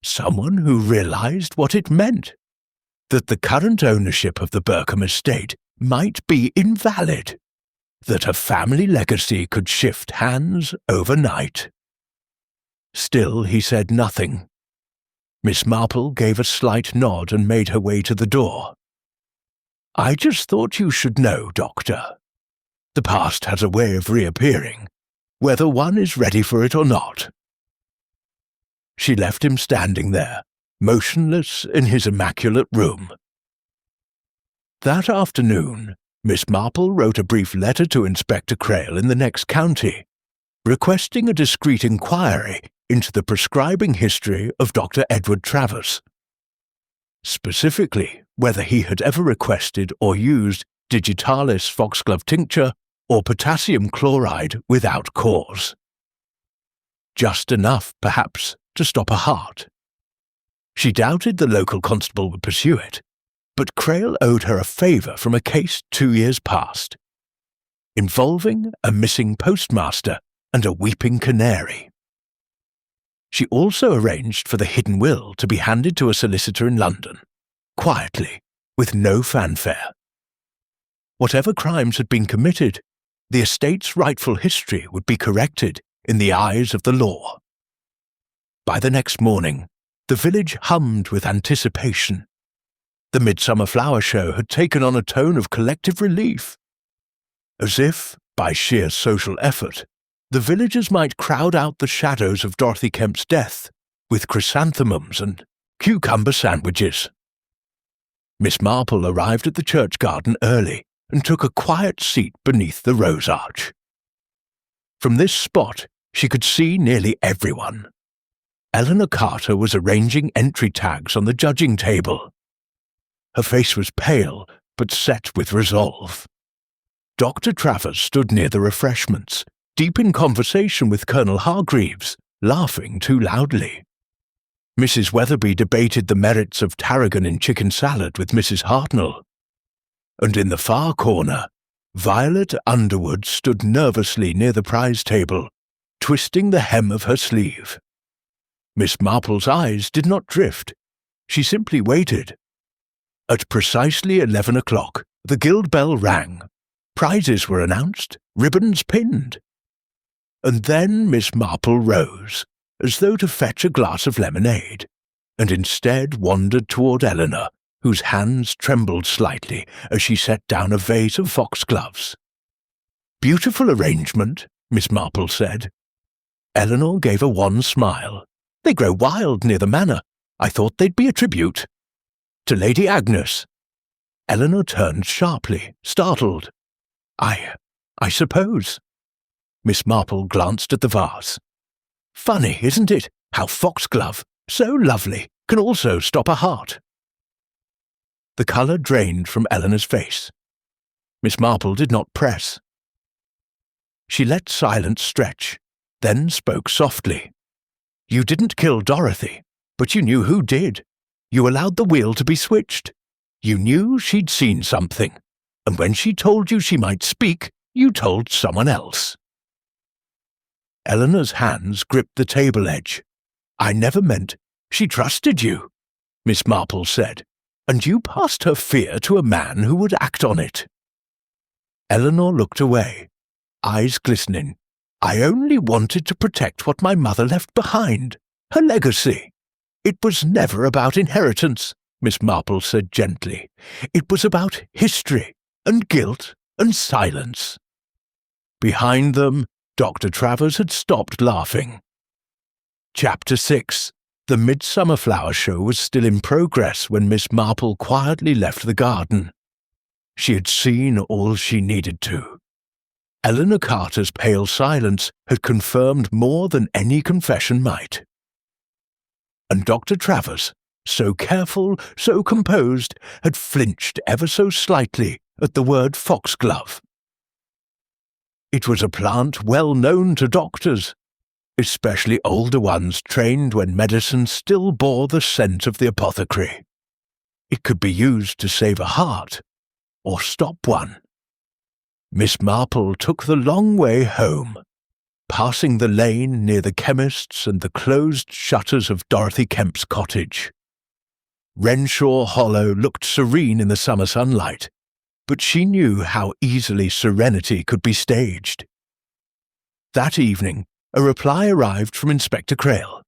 Someone who realized what it meant. That the current ownership of the Burkham estate might be invalid. That a family legacy could shift hands overnight." Still he said nothing. Miss Marple gave a slight nod and made her way to the door. "I just thought you should know, Doctor. The past has a way of reappearing, whether one is ready for it or not." She left him standing there, motionless in his immaculate room. That afternoon, Miss Marple wrote a brief letter to Inspector Crail in the next county, requesting a discreet inquiry into the prescribing history of Dr. Edward Travers. Specifically, whether he had ever requested or used digitalis foxglove tincture or potassium chloride without cause. Just enough, perhaps, to stop a heart. She doubted the local constable would pursue it, but Crail owed her a favour from a case 2 years past, involving a missing postmaster and a weeping canary. She also arranged for the hidden will to be handed to a solicitor in London, quietly, with no fanfare. Whatever crimes had been committed, the estate's rightful history would be corrected in the eyes of the law. By the next morning, the village hummed with anticipation. The Midsummer Flower Show had taken on a tone of collective relief. As if, by sheer social effort, the villagers might crowd out the shadows of Dorothy Kemp's death with chrysanthemums and cucumber sandwiches. Miss Marple arrived at the church garden early and took a quiet seat beneath the rose arch. From this spot, she could see nearly everyone. Eleanor Carter was arranging entry tags on the judging table. Her face was pale, but set with resolve. Dr. Travers stood near the refreshments, deep in conversation with Colonel Hargreaves, laughing too loudly. Mrs. Weatherby debated the merits of tarragon in chicken salad with Mrs. Hartnell. And in the far corner, Violet Underwood stood nervously near the prize table, twisting the hem of her sleeve. Miss Marple's eyes did not drift. She simply waited. At precisely 11 o'clock, the guild bell rang. Prizes were announced, ribbons pinned. And then Miss Marple rose, as though to fetch a glass of lemonade, and instead wandered toward Eleanor, whose hands trembled slightly as she set down a vase of foxgloves. "Beautiful arrangement," Miss Marple said. Eleanor gave a wan smile. "They grow wild near the manor. I thought they'd be a tribute." "To Lady Agnes." Eleanor turned sharply, startled. I suppose." Miss Marple glanced at the vase. "Funny, isn't it, how foxglove, so lovely, can also stop a heart?" The colour drained from Eleanor's face. Miss Marple did not press. She let silence stretch, then spoke softly. "You didn't kill Dorothy, but you knew who did. You allowed the wheel to be switched. You knew she'd seen something, and when she told you she might speak, you told someone else." Eleanor's hands gripped the table edge. "I never meant she trusted you," Miss Marple said, "and you passed her fear to a man who would act on it." Eleanor looked away, eyes glistening. "I only wanted to protect what my mother left behind, her legacy. It was never about inheritance," Miss Marple said gently. "It was about history and guilt and silence." Behind them, Dr. Travers had stopped laughing. Chapter 6. The Midsummer Flower Show was still in progress when Miss Marple quietly left the garden. She had seen all she needed to. Eleanor Carter's pale silence had confirmed more than any confession might. And Dr. Travers, so careful, so composed, had flinched ever so slightly at the word foxglove. It was a plant well known to doctors. especially older ones trained when medicine still bore the scent of the apothecary. It could be used to save a heart or stop one. Miss Marple took the long way home, passing the lane near the chemist's and the closed shutters of Dorothy Kemp's cottage. Renshaw Hollow looked serene in the summer sunlight, but she knew how easily serenity could be staged. That evening, a reply arrived from Inspector Crail.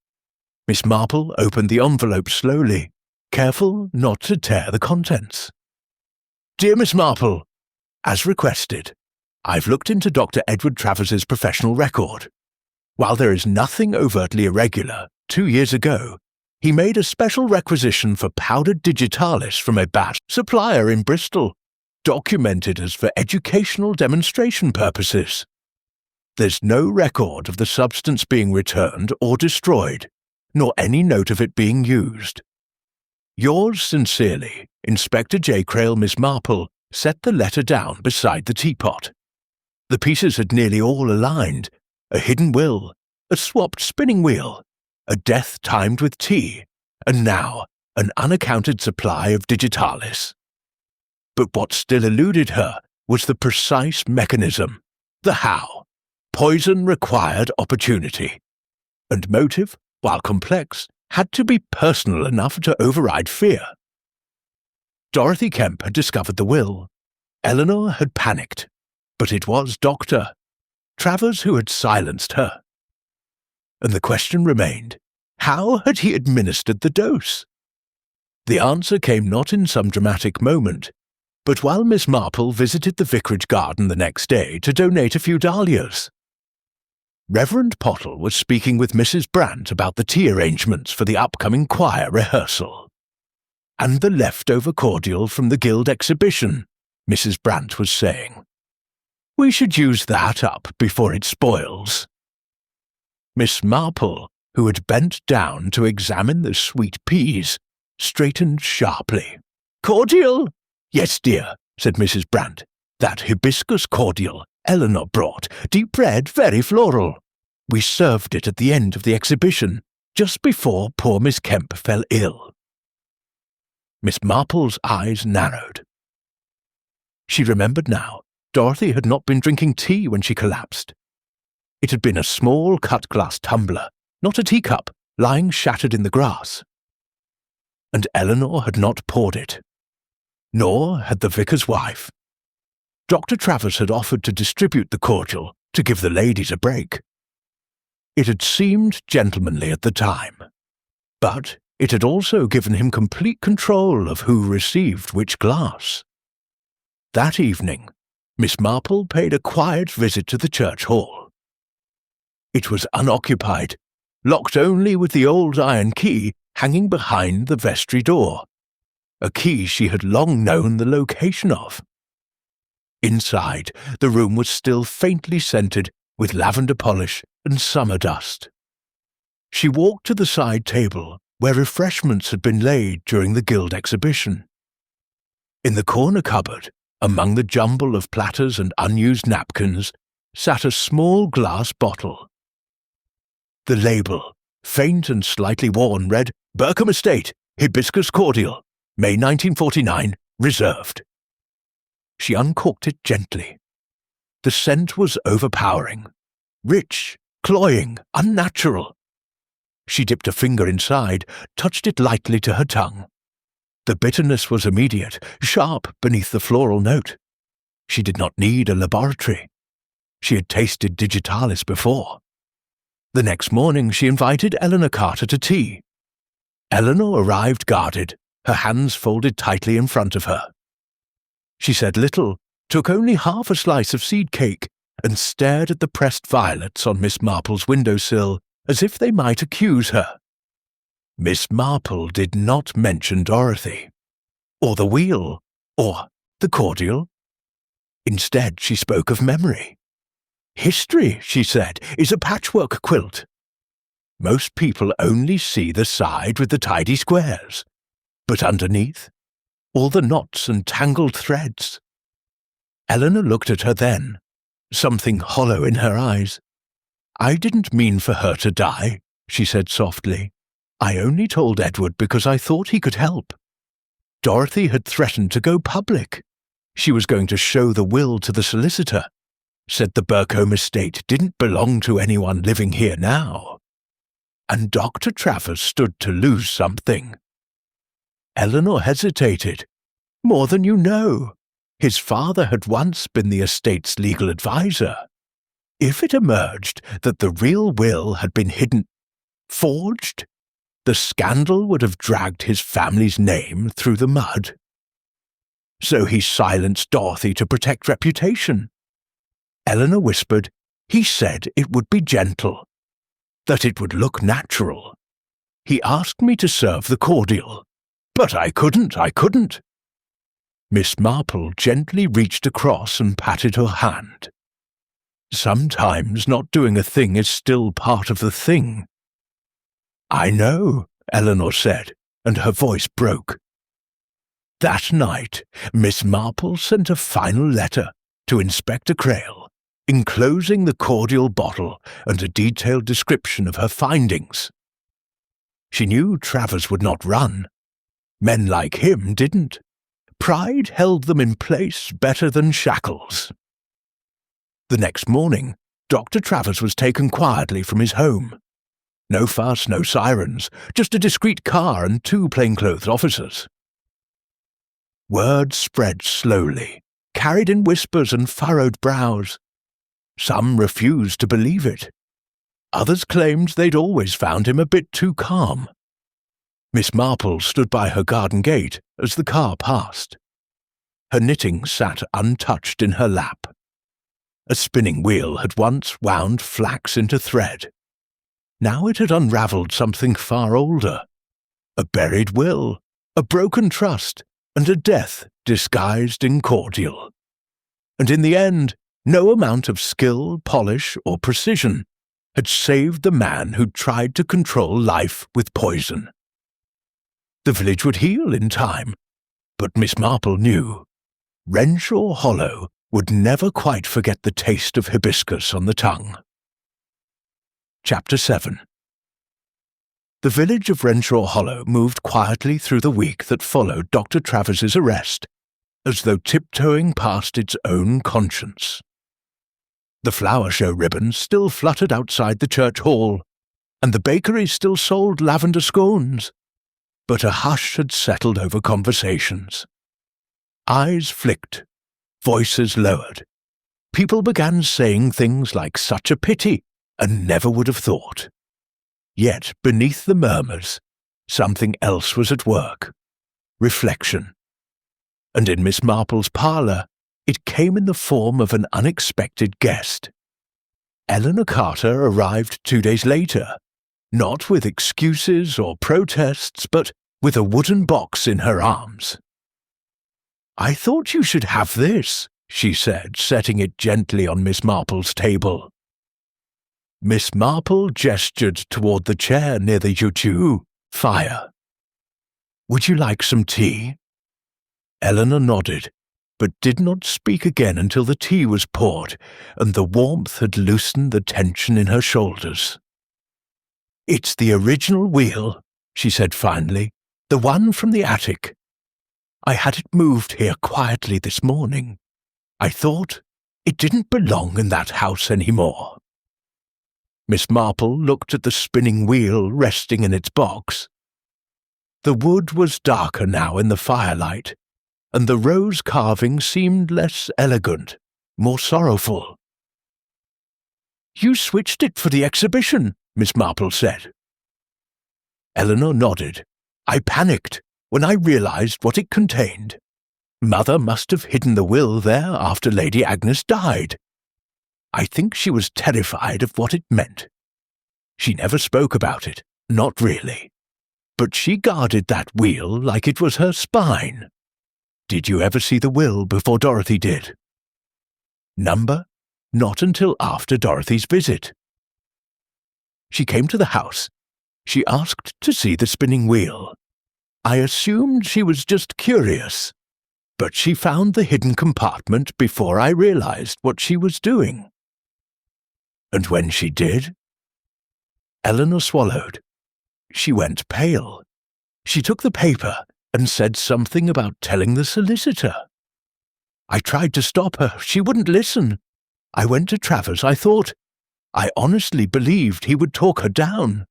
Miss Marple opened the envelope slowly, careful not to tear the contents. Dear Miss Marple, as requested, I've looked into Dr. Edward Travers's professional record. While there is nothing overtly irregular, 2 years ago, he made a special requisition for powdered digitalis from a bat supplier in Bristol, documented as for educational demonstration purposes. There's no record of the substance being returned or destroyed, nor any note of it being used. Yours sincerely, Inspector J. Crail. Miss Marple set the letter down beside the teapot. The pieces had nearly all aligned: a hidden will, a swapped spinning wheel, a death timed with tea, and now an unaccounted supply of digitalis. But what still eluded her was the precise mechanism, the how. Poison required opportunity, and motive, while complex, had to be personal enough to override fear. Dorothy Kemp had discovered the will. Eleanor had panicked, but it was Dr. Travers who had silenced her. And the question remained, how had he administered the dose? The answer came not in some dramatic moment, but while Miss Marple visited the vicarage garden the next day to donate a few dahlias. Reverend Pottle was speaking with Mrs. Brandt about the tea arrangements for the upcoming choir rehearsal. And the leftover cordial from the Guild exhibition, Mrs. Brandt was saying. We should use that up before it spoils. Miss Marple, who had bent down to examine the sweet peas, straightened sharply. Cordial? Yes, dear, said Mrs. Brandt. That hibiscus cordial Eleanor brought, deep red, very floral. We served it at the end of the exhibition, just before poor Miss Kemp fell ill. Miss Marple's eyes narrowed. She remembered now, Dorothy had not been drinking tea when she collapsed. It had been a small cut-glass tumbler, not a teacup, lying shattered in the grass. And Eleanor had not poured it. Nor had the vicar's wife. Dr. Travers had offered to distribute the cordial to give the ladies a break. It had seemed gentlemanly at the time, but it had also given him complete control of who received which glass. That evening, Miss Marple paid a quiet visit to the church hall. It was unoccupied, locked only with the old iron key hanging behind the vestry door, a key she had long known the location of. Inside, the room was still faintly scented with lavender polish and summer dust. She walked to the side table where refreshments had been laid during the Guild exhibition. In the corner cupboard, among the jumble of platters and unused napkins, sat a small glass bottle. The label, faint and slightly worn, read, Burkham Estate, Hibiscus Cordial, May 1949, reserved. She uncorked it gently. The scent was overpowering, rich, cloying, unnatural. She dipped a finger inside, touched it lightly to her tongue. The bitterness was immediate, sharp beneath the floral note. She did not need a laboratory. She had tasted digitalis before. The next morning she invited Eleanor Carter to tea. Eleanor arrived guarded, her hands folded tightly in front of her. She said little, took only half a slice of seed cake, and stared at the pressed violets on Miss Marple's windowsill as if they might accuse her. Miss Marple did not mention Dorothy, or the wheel, or the cordial. Instead, she spoke of memory. History, she said, is a patchwork quilt. Most people only see the side with the tidy squares, but underneath, all the knots and tangled threads. Eleanor looked at her then, something hollow in her eyes. I didn't mean for her to die, she said softly. I only told Edward because I thought he could help. Dorothy had threatened to go public. She was going to show the will to the solicitor, said the Burcombe estate didn't belong to anyone living here now. And Dr. Travers stood to lose something. Eleanor hesitated. More than you know. His father had once been the estate's legal advisor. If it emerged that the real will had been forged, the scandal would have dragged his family's name through the mud. So he silenced Dorothy to protect reputation. Eleanor whispered, he said it would be gentle, that it would look natural. He asked me to serve the cordial, but I couldn't. Miss Marple gently reached across and patted her hand. Sometimes not doing a thing is still part of the thing. I know, Eleanor said, and her voice broke. That night, Miss Marple sent a final letter to Inspector Crail, enclosing the cordial bottle and a detailed description of her findings. She knew Travers would not run. Men like him didn't. Pride held them in place better than shackles. The next morning, Dr. Travers was taken quietly from his home. No fuss, no sirens, just a discreet car and 2 plainclothes officers. Word spread slowly, carried in whispers and furrowed brows. Some refused to believe it. Others claimed they'd always found him a bit too calm. Miss Marple stood by her garden gate as the car passed. Her knitting sat untouched in her lap. A spinning wheel had once wound flax into thread. Now it had unravelled something far older. A buried will, a broken trust, and a death disguised in cordial. And in the end, no amount of skill, polish, or precision had saved the man who'd tried to control life with poison. The village would heal in time, but Miss Marple knew. Renshaw Hollow would never quite forget the taste of hibiscus on the tongue. Chapter 7. The village of Renshaw Hollow moved quietly through the week that followed Dr. Travers's arrest, as though tiptoeing past its own conscience. The flower show ribbons still fluttered outside the church hall, and the bakery still sold lavender scones, but a hush had settled over conversations. Eyes flicked, voices lowered. People began saying things like such a pity, and never would have thought. Yet, beneath the murmurs, something else was at work. Reflection. And in Miss Marple's parlour, it came in the form of an unexpected guest. Eleanor Carter arrived 2 days later, not with excuses or protests, but with a wooden box in her arms. "I thought you should have this," she said, setting it gently on Miss Marple's table. Miss Marple gestured toward the chair near the fire. "Would you like some tea?" Eleanor nodded, but did not speak again until the tea was poured and the warmth had loosened the tension in her shoulders. "It's the original wheel," she said finally, "the one from the attic. I had it moved here quietly this morning. I thought it didn't belong in that house anymore." Miss Marple looked at the spinning wheel resting in its box. The wood was darker now in the firelight, and the rose carving seemed less elegant, more sorrowful. "You switched it for the exhibition," Miss Marple said. Eleanor nodded. "I panicked when I realized what it contained. Mother must have hidden the will there after Lady Agnes died. I think she was terrified of what it meant. She never spoke about it, not really. But she guarded that wheel like it was her spine. Did you ever see the will before Dorothy did?" "Number? Not until after Dorothy's visit." "She came to the house. She asked to see the spinning wheel. I assumed she was just curious, but she found the hidden compartment before I realized what she was doing." And when she did? Eleanor swallowed. She went pale. She took the paper and said something about telling the solicitor. I tried to stop her. She wouldn't listen. I went to Travers. I honestly believed he would talk her down,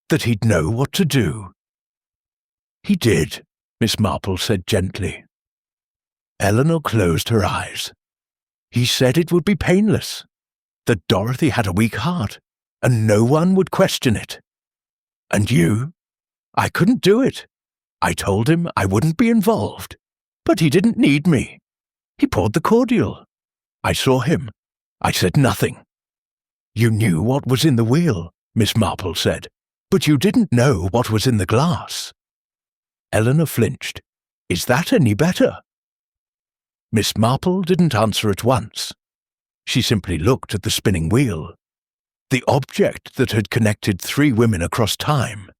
that he'd know what to do. He did, Miss Marple said gently. Eleanor closed her eyes. He said it would be painless, that Dorothy had a weak heart, and no one would question it. And you? I couldn't do it. I told him I wouldn't be involved, but he didn't need me. He poured the cordial. I saw him. I said nothing. You knew what was in the wheel, Miss Marple said, but you didn't know what was in the glass. Eleanor flinched. Is that any better? Miss Marple didn't answer at once. She simply looked at the spinning wheel. The object that had connected 3 women across time,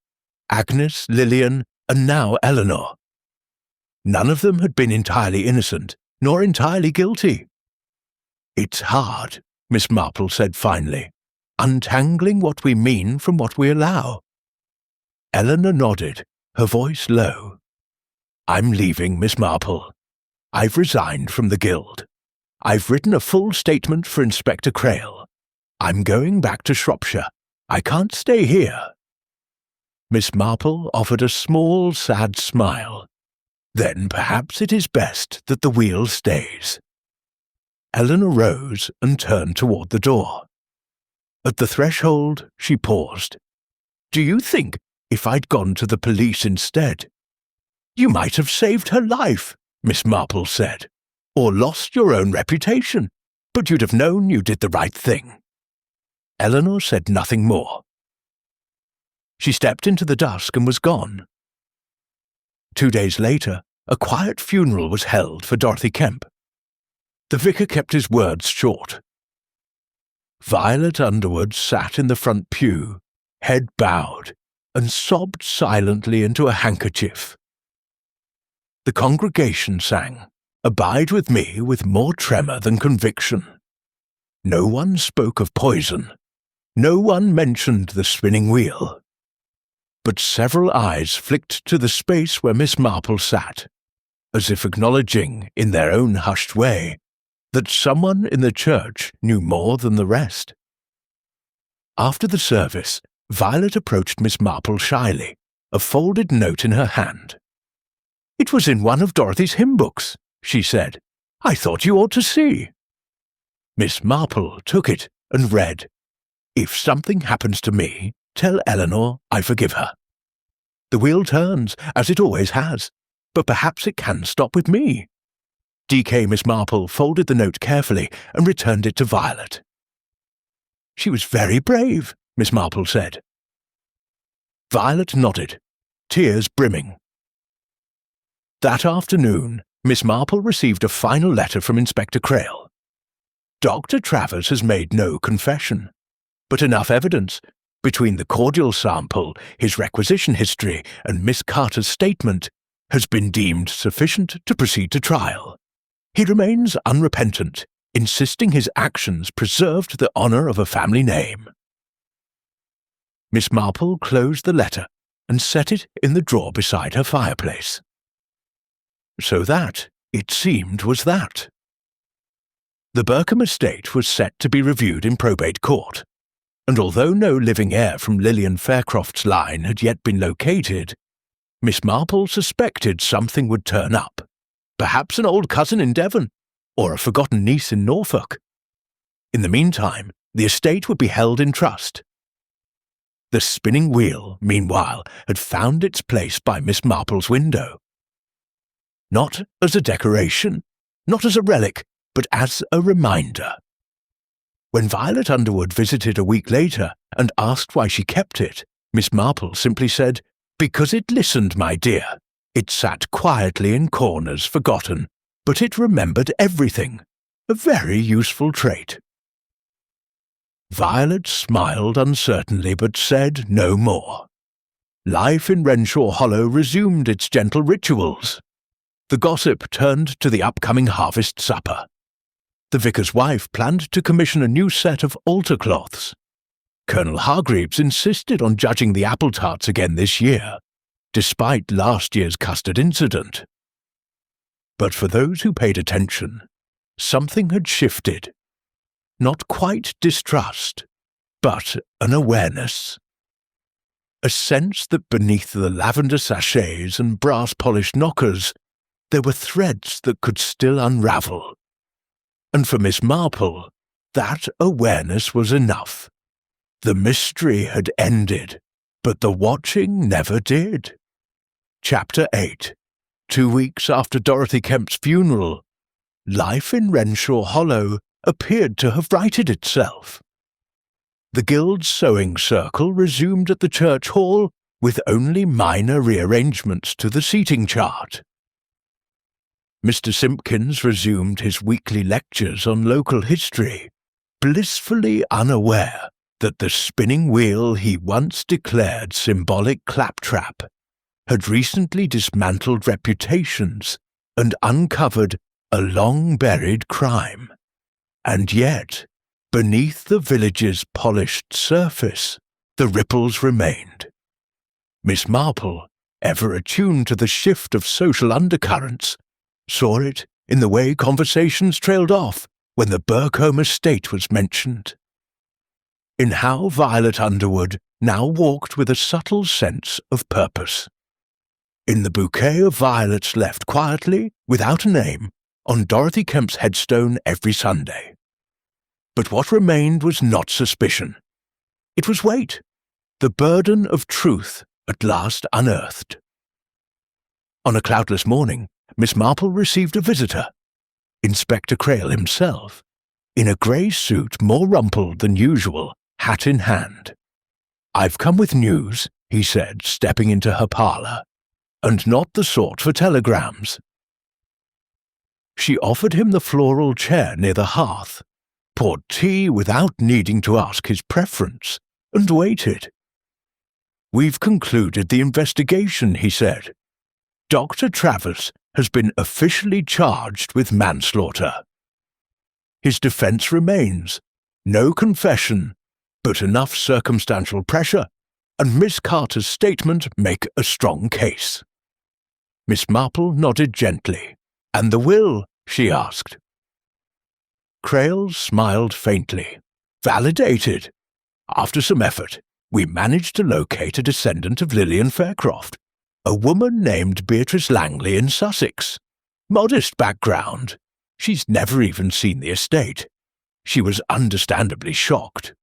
Agnes, Lillian, and now Eleanor. None of them had been entirely innocent, nor entirely guilty. It's hard, Miss Marple said finally, untangling what we mean from what we allow. Eleanor nodded, her voice low. I'm leaving, Miss Marple. I've resigned from the Guild. I've written a full statement for Inspector Crail. I'm going back to Shropshire. I can't stay here. Miss Marple offered a small, sad smile. Then perhaps it is best that the wheel stays. Eleanor rose and turned toward the door. At the threshold, she paused. Do you think if I'd gone to the police instead? You might have saved her life, Miss Marple said, or lost your own reputation, but you'd have known you did the right thing. Eleanor said nothing more. She stepped into the dusk and was gone. 2 days later, a quiet funeral was held for Dorothy Kemp. The vicar kept his words short. Violet Underwood sat in the front pew, head bowed, and sobbed silently into a handkerchief. The congregation sang, Abide with me, with more tremor than conviction. No one spoke of poison. No one mentioned the spinning wheel. But several eyes flicked to the space where Miss Marple sat, as if acknowledging, in their own hushed way, that someone in the church knew more than the rest. After the service, Violet approached Miss Marple shyly, a folded note in her hand. It was in one of Dorothy's hymn books, she said. I thought you ought to see. Miss Marple took it and read, If something happens to me, tell Eleanor I forgive her. The wheel turns, as it always has, but perhaps it can stop with me. D.K. Miss Marple folded the note carefully and returned it to Violet. She was very brave, Miss Marple said. Violet nodded, tears brimming. That afternoon, Miss Marple received a final letter from Inspector Crail. Dr. Travers has made no confession, but enough evidence, between the cordial sample, his requisition history, and Miss Carter's statement, has been deemed sufficient to proceed to trial. He remains unrepentant, insisting his actions preserved the honour of a family name. Miss Marple closed the letter and set it in the drawer beside her fireplace. So that, it seemed, was that. The Burkham estate was set to be reviewed in probate court, and although no living heir from Lillian Faircroft's line had yet been located, Miss Marple suspected something would turn up, perhaps an old cousin in Devon, or a forgotten niece in Norfolk. In the meantime, the estate would be held in trust. The spinning wheel, meanwhile, had found its place by Miss Marple's window. Not as a decoration, not as a relic, but as a reminder. When Violet Underwood visited a week later and asked why she kept it, Miss Marple simply said, Because it listened, my dear. It sat quietly in corners, forgotten, but it remembered everything. A very useful trait. Violet smiled uncertainly but said no more. Life in Renshaw Hollow resumed its gentle rituals. The gossip turned to the upcoming harvest supper. The vicar's wife planned to commission a new set of altar cloths. Colonel Hargreaves insisted on judging the apple tarts again this year, despite last year's custard incident. But for those who paid attention, something had shifted. Not quite distrust, but an awareness. A sense that beneath the lavender sachets and brass-polished knockers, there were threads that could still unravel. And for Miss Marple, that awareness was enough. The mystery had ended, but the watching never did. Chapter 8. 2 weeks after Dorothy Kemp's funeral, life in Renshaw Hollow appeared to have righted itself. The Guild's sewing circle resumed at the church hall with only minor rearrangements to the seating chart. Mr. Simpkins resumed his weekly lectures on local history, blissfully unaware that the spinning wheel he once declared symbolic claptrap had recently dismantled reputations and uncovered a long-buried crime. And yet, beneath the village's polished surface, the ripples remained. Miss Marple, ever attuned to the shift of social undercurrents, saw it in the way conversations trailed off when the Burcombe estate was mentioned. In how Violet Underwood now walked with a subtle sense of purpose. In the bouquet of violets left quietly, without a name, on Dorothy Kemp's headstone every Sunday. But what remained was not suspicion. It was weight, the burden of truth at last unearthed. On a cloudless morning, Miss Marple received a visitor, Inspector Crail himself, in a grey suit more rumpled than usual, hat in hand. "I've come with news," he said, stepping into her parlour, "and not the sort for telegrams." She offered him the floral chair near the hearth, poured tea without needing to ask his preference, and waited. "We've concluded the investigation," he said. "Dr. Travers has been officially charged with manslaughter. His defence remains, no confession, but enough circumstantial pressure, and Miss Carter's statement make a strong case." Miss Marple nodded gently. "And the will?" she asked. Crail smiled faintly. "Validated. After some effort, we managed to locate a descendant of Lillian Faircroft, a woman named Beatrice Langley in Sussex. Modest background. She's never even seen the estate. She was understandably shocked."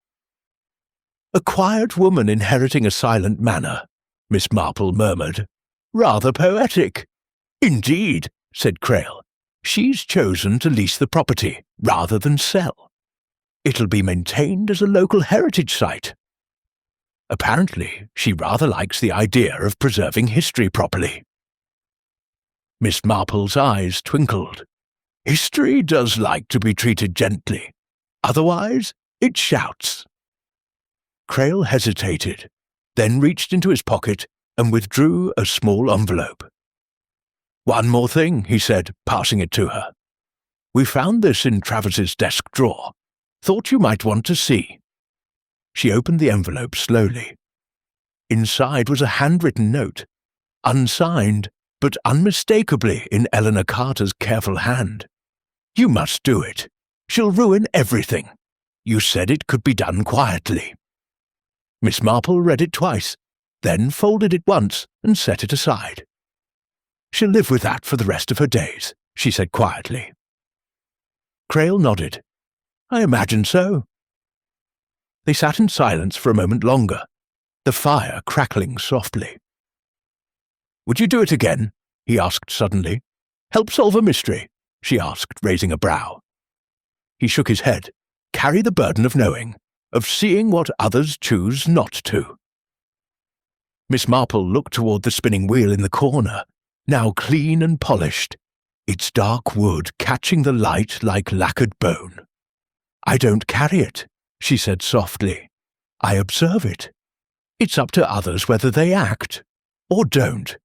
"A quiet woman inheriting a silent manor," Miss Marple murmured. "Rather poetic." "Indeed," said Crail. "She's chosen to lease the property rather than sell. It'll be maintained as a local heritage site. Apparently, she rather likes the idea of preserving history properly." Miss Marple's eyes twinkled. "History does like to be treated gently. Otherwise, it shouts." Crail hesitated, then reached into his pocket and withdrew a small envelope. "One more thing," he said, passing it to her. "We found this in Travers's desk drawer. Thought you might want to see." She opened the envelope slowly. Inside was a handwritten note, unsigned, but unmistakably in Eleanor Carter's careful hand. "You must do it. She'll ruin everything. You said it could be done quietly." Miss Marple read it twice, then folded it once and set it aside. "She'll live with that for the rest of her days," she said quietly. Crail nodded. "I imagine so." They sat in silence for a moment longer, the fire crackling softly. "Would you do it again?" he asked suddenly. "Help solve a mystery?" she asked, raising a brow. He shook his head. "Carry the burden of knowing, of seeing what others choose not to." Miss Marple looked toward the spinning wheel in the corner, now clean and polished, its dark wood catching the light like lacquered bone. "I don't carry it," she said softly. "I observe it. It's up to others whether they act or don't."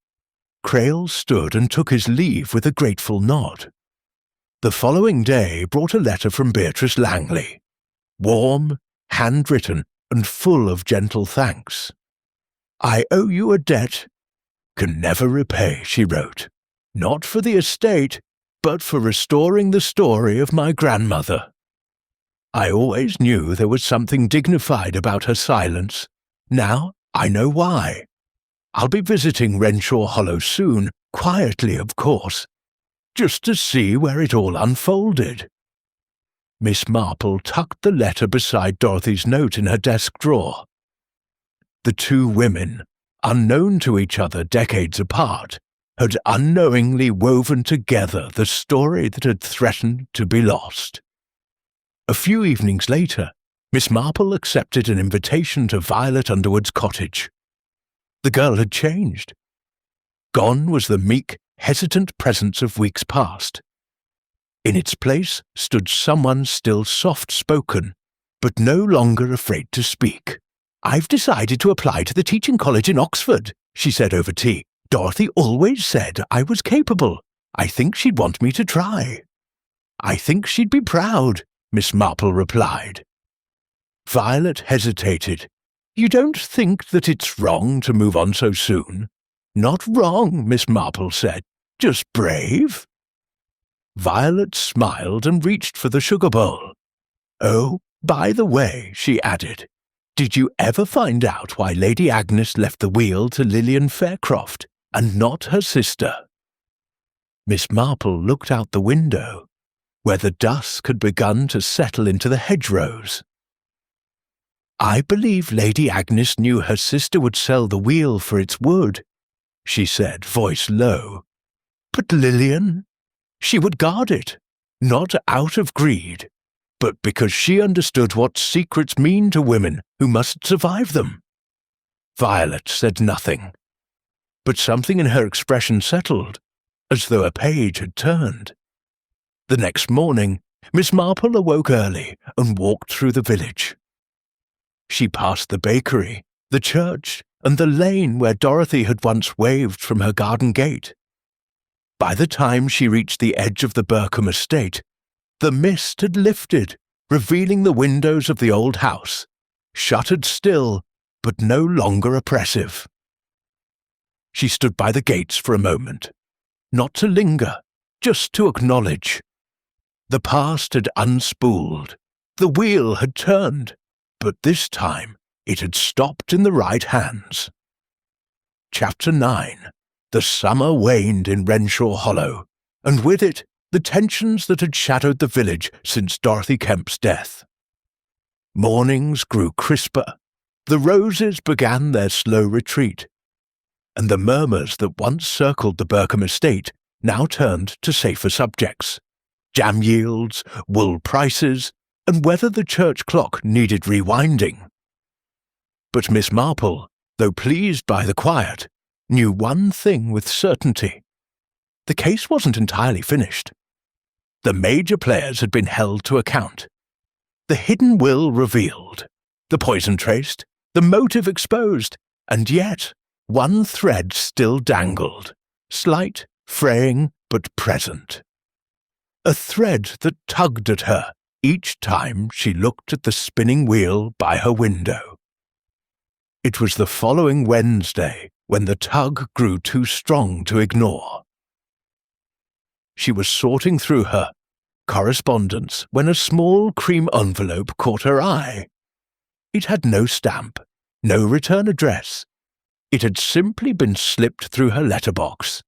Crail stood and took his leave with a grateful nod. The following day brought a letter from Beatrice Langley, warm, handwritten, and full of gentle thanks. "I owe you a debt. Can never repay," she wrote, "not for the estate, but for restoring the story of my grandmother. I always knew there was something dignified about her silence. Now I know why. I'll be visiting Renshaw Hollow soon, quietly of course, just to see where it all unfolded." Miss Marple tucked the letter beside Dorothy's note in her desk drawer. The two women, unknown to each other decades apart, had unknowingly woven together the story that had threatened to be lost. A few evenings later, Miss Marple accepted an invitation to Violet Underwood's cottage. The girl had changed. Gone was the meek, hesitant presence of weeks past. In its place stood someone still soft-spoken, but no longer afraid to speak. "I've decided to apply to the teaching college in Oxford," she said over tea. "Dorothy always said I was capable. I think she'd want me to try." "I think she'd be proud," Miss Marple replied. Violet hesitated. "You don't think that it's wrong to move on so soon?" "Not wrong," Miss Marple said. "Just brave." Violet smiled and reached for the sugar bowl. "Oh, by the way," she added, "did you ever find out why Lady Agnes left the wheel to Lillian Faircroft and not her sister?" Miss Marple looked out the window, where the dusk had begun to settle into the hedgerows. "I believe Lady Agnes knew her sister would sell the wheel for its wood," she said, voice low. "But Lillian? She would guard it, not out of greed, but because she understood what secrets mean to women who must survive them." Violet said nothing, but something in her expression settled, as though a page had turned. The next morning, Miss Marple awoke early and walked through the village. She passed the bakery, the church, and the lane where Dorothy had once waved from her garden gate. By the time she reached the edge of the Burcombe estate, the mist had lifted, revealing the windows of the old house, shuttered still, but no longer oppressive. She stood by the gates for a moment, not to linger, just to acknowledge. The past had unspooled, the wheel had turned, but this time it had stopped in the right hands. Chapter 9. The summer waned in Renshaw Hollow, and with it the tensions that had shadowed the village since Dorothy Kemp's death. Mornings grew crisper, the roses began their slow retreat, and the murmurs that once circled the Burcombe estate now turned to safer subjects: jam yields, wool prices, and whether the church clock needed rewinding. But Miss Marple, though pleased by the quiet, knew one thing with certainty. The case wasn't entirely finished. The major players had been held to account. The hidden will revealed, the poison traced, the motive exposed, and yet one thread still dangled, slight, fraying, but present. A thread that tugged at her each time she looked at the spinning wheel by her window. It was the following Wednesday when the tug grew too strong to ignore. She was sorting through her correspondence when a small cream envelope caught her eye. It had no stamp, no return address. It had simply been slipped through her letterbox.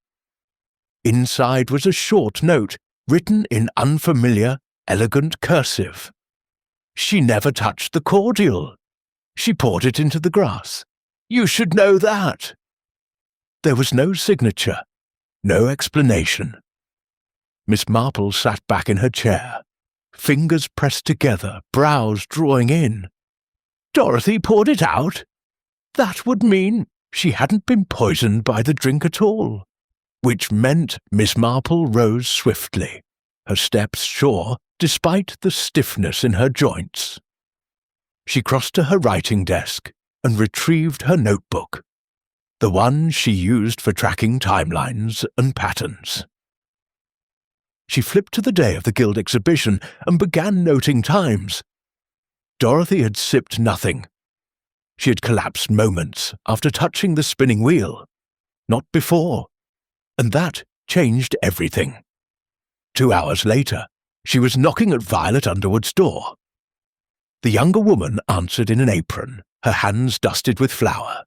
Inside was a short note written in unfamiliar, elegant cursive. She never touched the cordial. She poured it into the grass. You should know that. There was no signature, no explanation. Miss Marple sat back in her chair, fingers pressed together, brows drawing in. Dorothy poured it out? That would mean she hadn't been poisoned by the drink at all, which meant Miss Marple rose swiftly, her steps sure despite the stiffness in her joints. She crossed to her writing desk and retrieved her notebook, the one she used for tracking timelines and patterns. She flipped to the day of the guild exhibition and began noting times. Dorothy had sipped nothing. She had collapsed moments after touching the spinning wheel, not before, and that changed everything. 2 hours later, she was knocking at Violet Underwood's door. The younger woman answered in an apron, her hands dusted with flour.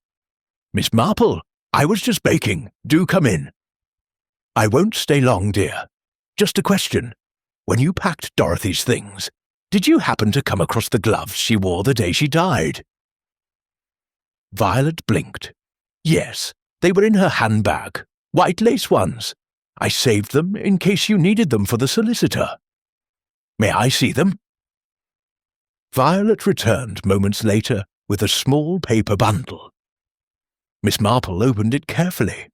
"Miss Marple, I was just baking. Do come in." "I won't stay long, dear. Just a question. When you packed Dorothy's things, did you happen to come across the gloves she wore the day she died?" Violet blinked. "Yes, they were in her handbag. White lace ones. I saved them in case you needed them for the solicitor." "May I see them?" Violet returned moments later with a small paper bundle. Miss Marple opened it carefully.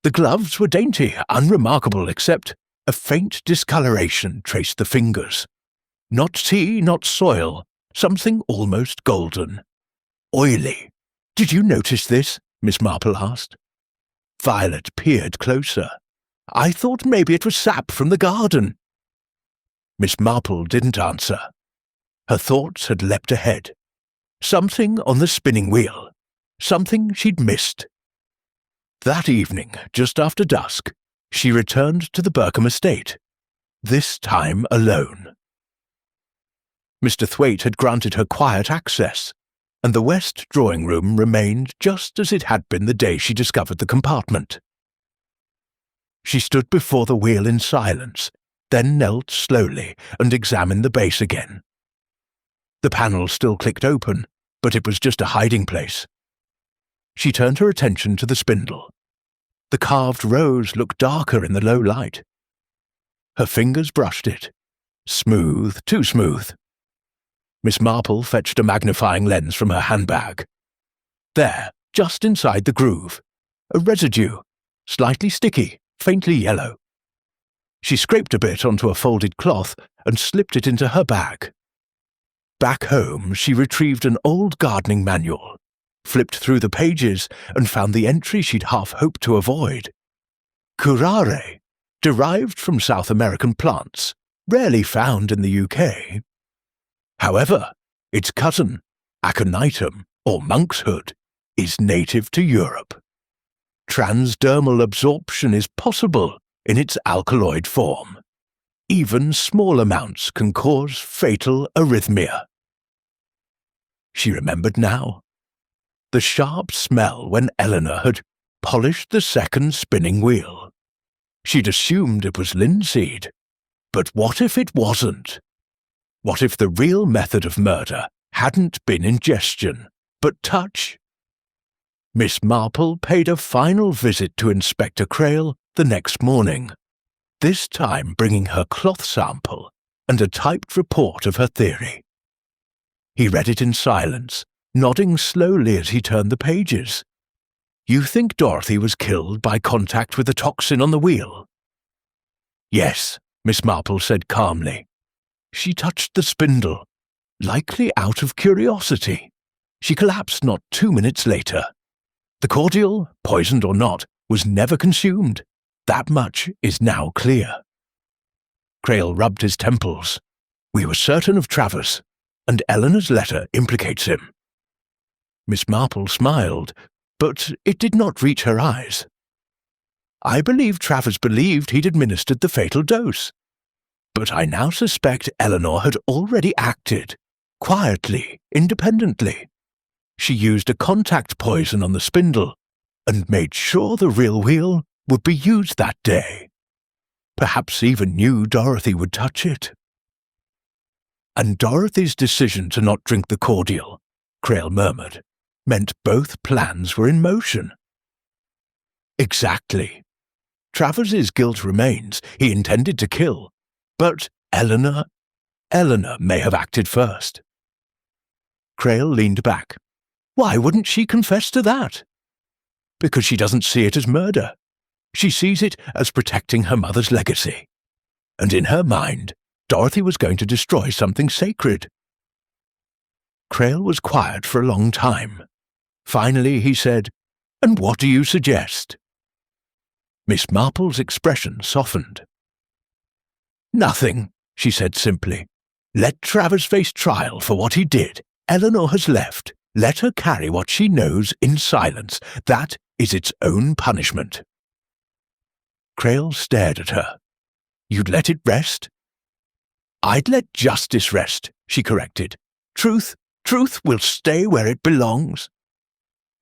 The gloves were dainty, unremarkable, except a faint discoloration traced the fingers. Not tea, not soil, something almost golden. Oily. "Did you notice this?" Miss Marple asked. Violet peered closer. "I thought maybe it was sap from the garden." Miss Marple didn't answer. Her thoughts had leapt ahead. Something on the spinning wheel. Something she'd missed. That evening, just after dusk, she returned to the Burkham estate, this time alone. Mr. Thwaite had granted her quiet access, and the west drawing-room remained just as it had been the day she discovered the compartment. She stood before the wheel in silence, then knelt slowly and examined the base again. The panel still clicked open, but it was just a hiding place. She turned her attention to the spindle. The carved rose looked darker in the low light. Her fingers brushed it. Smooth, too smooth. Miss Marple fetched a magnifying lens from her handbag. There, just inside the groove, a residue, slightly sticky, faintly yellow. She scraped a bit onto a folded cloth and slipped it into her bag. Back home, she retrieved an old gardening manual, flipped through the pages, and found the entry she'd half hoped to avoid. Curare, derived from South American plants, rarely found in the UK. However, its cousin, aconitum, or monkshood, is native to Europe. Transdermal absorption is possible in its alkaloid form. Even small amounts can cause fatal arrhythmia. She remembered now. The sharp smell when Eleanor had polished the second spinning wheel. She'd assumed it was linseed. But what if it wasn't? What if the real method of murder hadn't been ingestion, but touch? Miss Marple paid a final visit to Inspector Crail the next morning, this time bringing her cloth sample and a typed report of her theory. He read it in silence, nodding slowly as he turned the pages. "You think Dorothy was killed by contact with the toxin on the wheel?" "Yes," Miss Marple said calmly. "She touched the spindle, likely out of curiosity. She collapsed not 2 minutes later. The cordial, poisoned or not, was never consumed. That much is now clear." Crail rubbed his temples. "We were certain of Travers, and Eleanor's letter implicates him." Miss Marple smiled, but it did not reach her eyes. "I believe Travers believed he'd administered the fatal dose. But I now suspect Eleanor had already acted, quietly, independently. She used a contact poison on the spindle, and made sure the real wheel would be used that day. Perhaps even knew Dorothy would touch it." "And Dorothy's decision to not drink the cordial," Crail murmured, "meant both plans were in motion." "Exactly. Travers's guilt remains. He intended to kill. But Eleanor may have acted first." Crail leaned back. "Why wouldn't she confess to that?" "Because she doesn't see it as murder. She sees it as protecting her mother's legacy. And in her mind, Dorothy was going to destroy something sacred." Crail was quiet for a long time. Finally he said, "And what do you suggest?" Miss Marple's expression softened. Nothing, she said simply. Let Travers face trial for what he did. Eleanor has left. Let her carry what she knows in silence. That is its own punishment. Crail stared at her. You'd let it rest? I'd let justice rest, she corrected. Truth will stay where it belongs.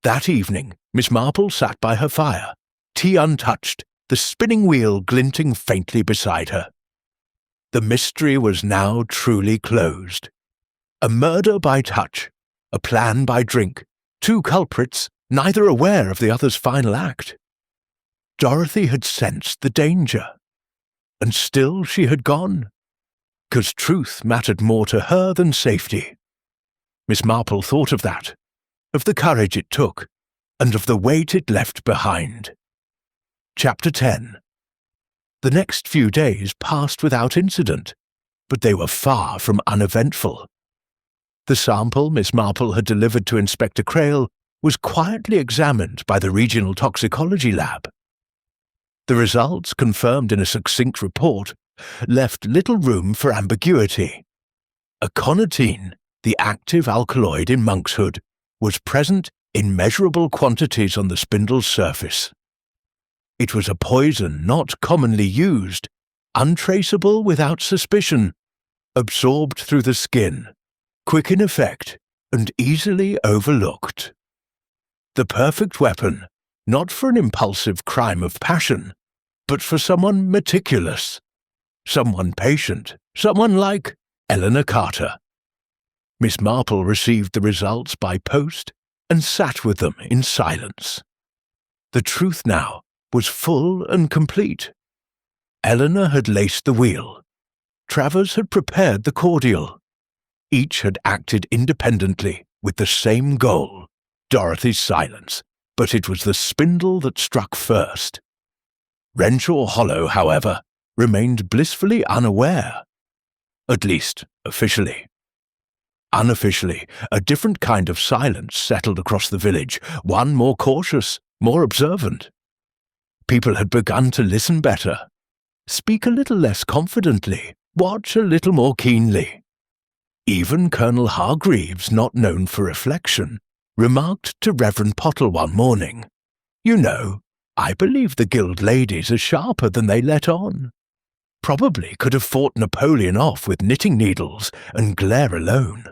That evening, Miss Marple sat by her fire, tea untouched, the spinning wheel glinting faintly beside her. The mystery was now truly closed. A murder by touch, a plan by drink, two culprits, neither aware of the other's final act. Dorothy had sensed the danger, and still she had gone, 'cause truth mattered more to her than safety. Miss Marple thought of that, of the courage it took, and of the weight it left behind. Chapter 10. The next few days passed without incident, but they were far from uneventful. The sample Miss Marple had delivered to Inspector Crail was quietly examined by the Regional Toxicology Lab. The results, confirmed in a succinct report, left little room for ambiguity. Aconitine, the active alkaloid in monkshood, was present in measurable quantities on the spindle's surface. It was a poison not commonly used, untraceable without suspicion, absorbed through the skin, quick in effect, and easily overlooked. The perfect weapon, not for an impulsive crime of passion, but for someone meticulous, someone patient, someone like Eleanor Carter. Miss Marple received the results by post and sat with them in silence. The truth now was full and complete. Eleanor had laced the wheel. Travers had prepared the cordial. Each had acted independently with the same goal, Dorothy's silence, but it was the spindle that struck first. Renshaw Hollow, however, remained blissfully unaware. At least, officially. Unofficially, a different kind of silence settled across the village, one more cautious, more observant. People had begun to listen better, speak a little less confidently, watch a little more keenly. Even Colonel Hargreaves, not known for reflection, remarked to Reverend Pottle one morning, "You know, I believe the guild ladies are sharper than they let on. Probably could have fought Napoleon off with knitting needles and glare alone."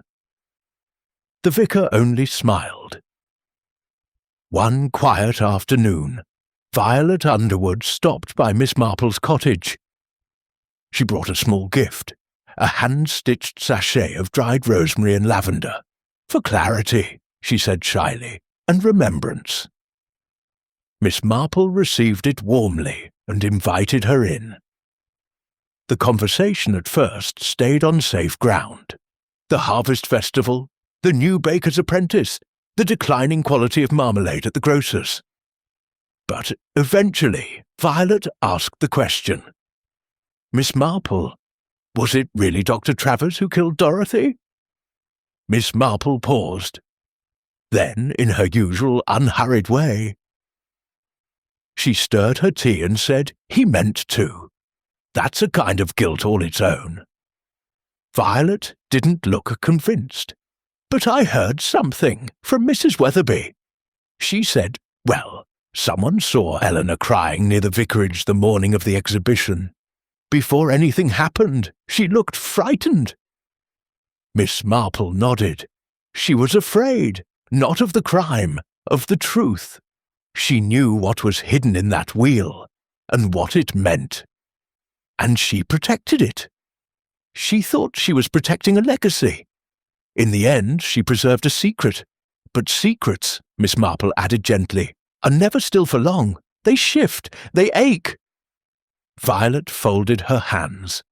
The vicar only smiled. One quiet afternoon, Violet Underwood stopped by Miss Marple's cottage. She brought a small gift, a hand-stitched sachet of dried rosemary and lavender. "For clarity," she said shyly, "and remembrance." Miss Marple received it warmly and invited her in. The conversation at first stayed on safe ground. The harvest festival, the new baker's apprentice, the declining quality of marmalade at the grocer's. But eventually, Violet asked the question. "Miss Marple, was it really Dr. Travers who killed Dorothy?" Miss Marple paused. Then, in her usual unhurried way, she stirred her tea and said, "He meant to. That's a kind of guilt all its own." Violet didn't look convinced. "But I heard something from Mrs. Weatherby." She said, well, someone saw Eleanor crying near the vicarage the morning of the exhibition. Before anything happened, she looked frightened. Miss Marple nodded. She was afraid, not of the crime, of the truth. She knew what was hidden in that wheel, and what it meant. And she protected it. She thought she was protecting a legacy. In the end, she preserved a secret. But secrets, Miss Marple added gently, are never still for long. They shift, they ache. Violet folded her hands.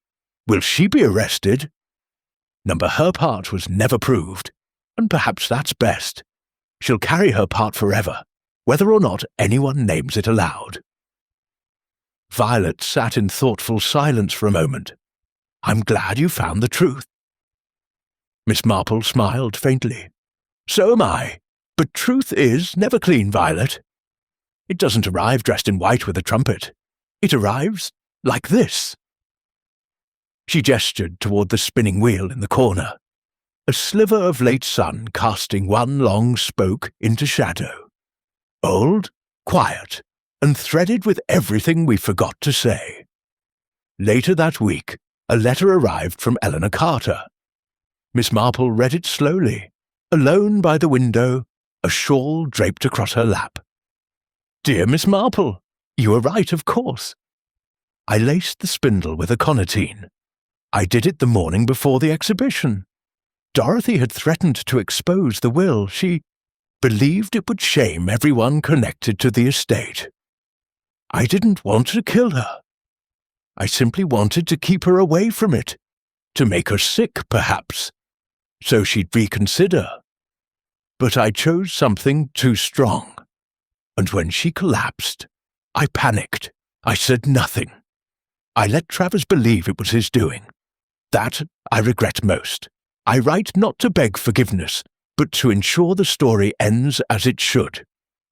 Will she be arrested? Number her part was never proved, and perhaps that's best. She'll carry her part forever, whether or not anyone names it aloud. Violet sat in thoughtful silence for a moment. I'm glad you found the truth. Miss Marple smiled faintly. So am I, but truth is never clean, Violet. It doesn't arrive dressed in white with a trumpet. It arrives like this. She gestured toward the spinning wheel in the corner, a sliver of late sun casting one long spoke into shadow. Old, quiet, and threaded with everything we forgot to say. Later that week, a letter arrived from Eleanor Carter. Miss Marple read it slowly, alone by the window, a shawl draped across her lap. "Dear Miss Marple, you were right, of course. I laced the spindle with aconitine. I did it the morning before the exhibition. Dorothy had threatened to expose the will. She believed it would shame everyone connected to the estate. I didn't want to kill her. I simply wanted to keep her away from it, to make her sick, perhaps, so she'd reconsider. But I chose something too strong, and when she collapsed, I panicked. I said nothing. I let Travers believe it was his doing. That I regret most. I write not to beg forgiveness, but to ensure the story ends as it should,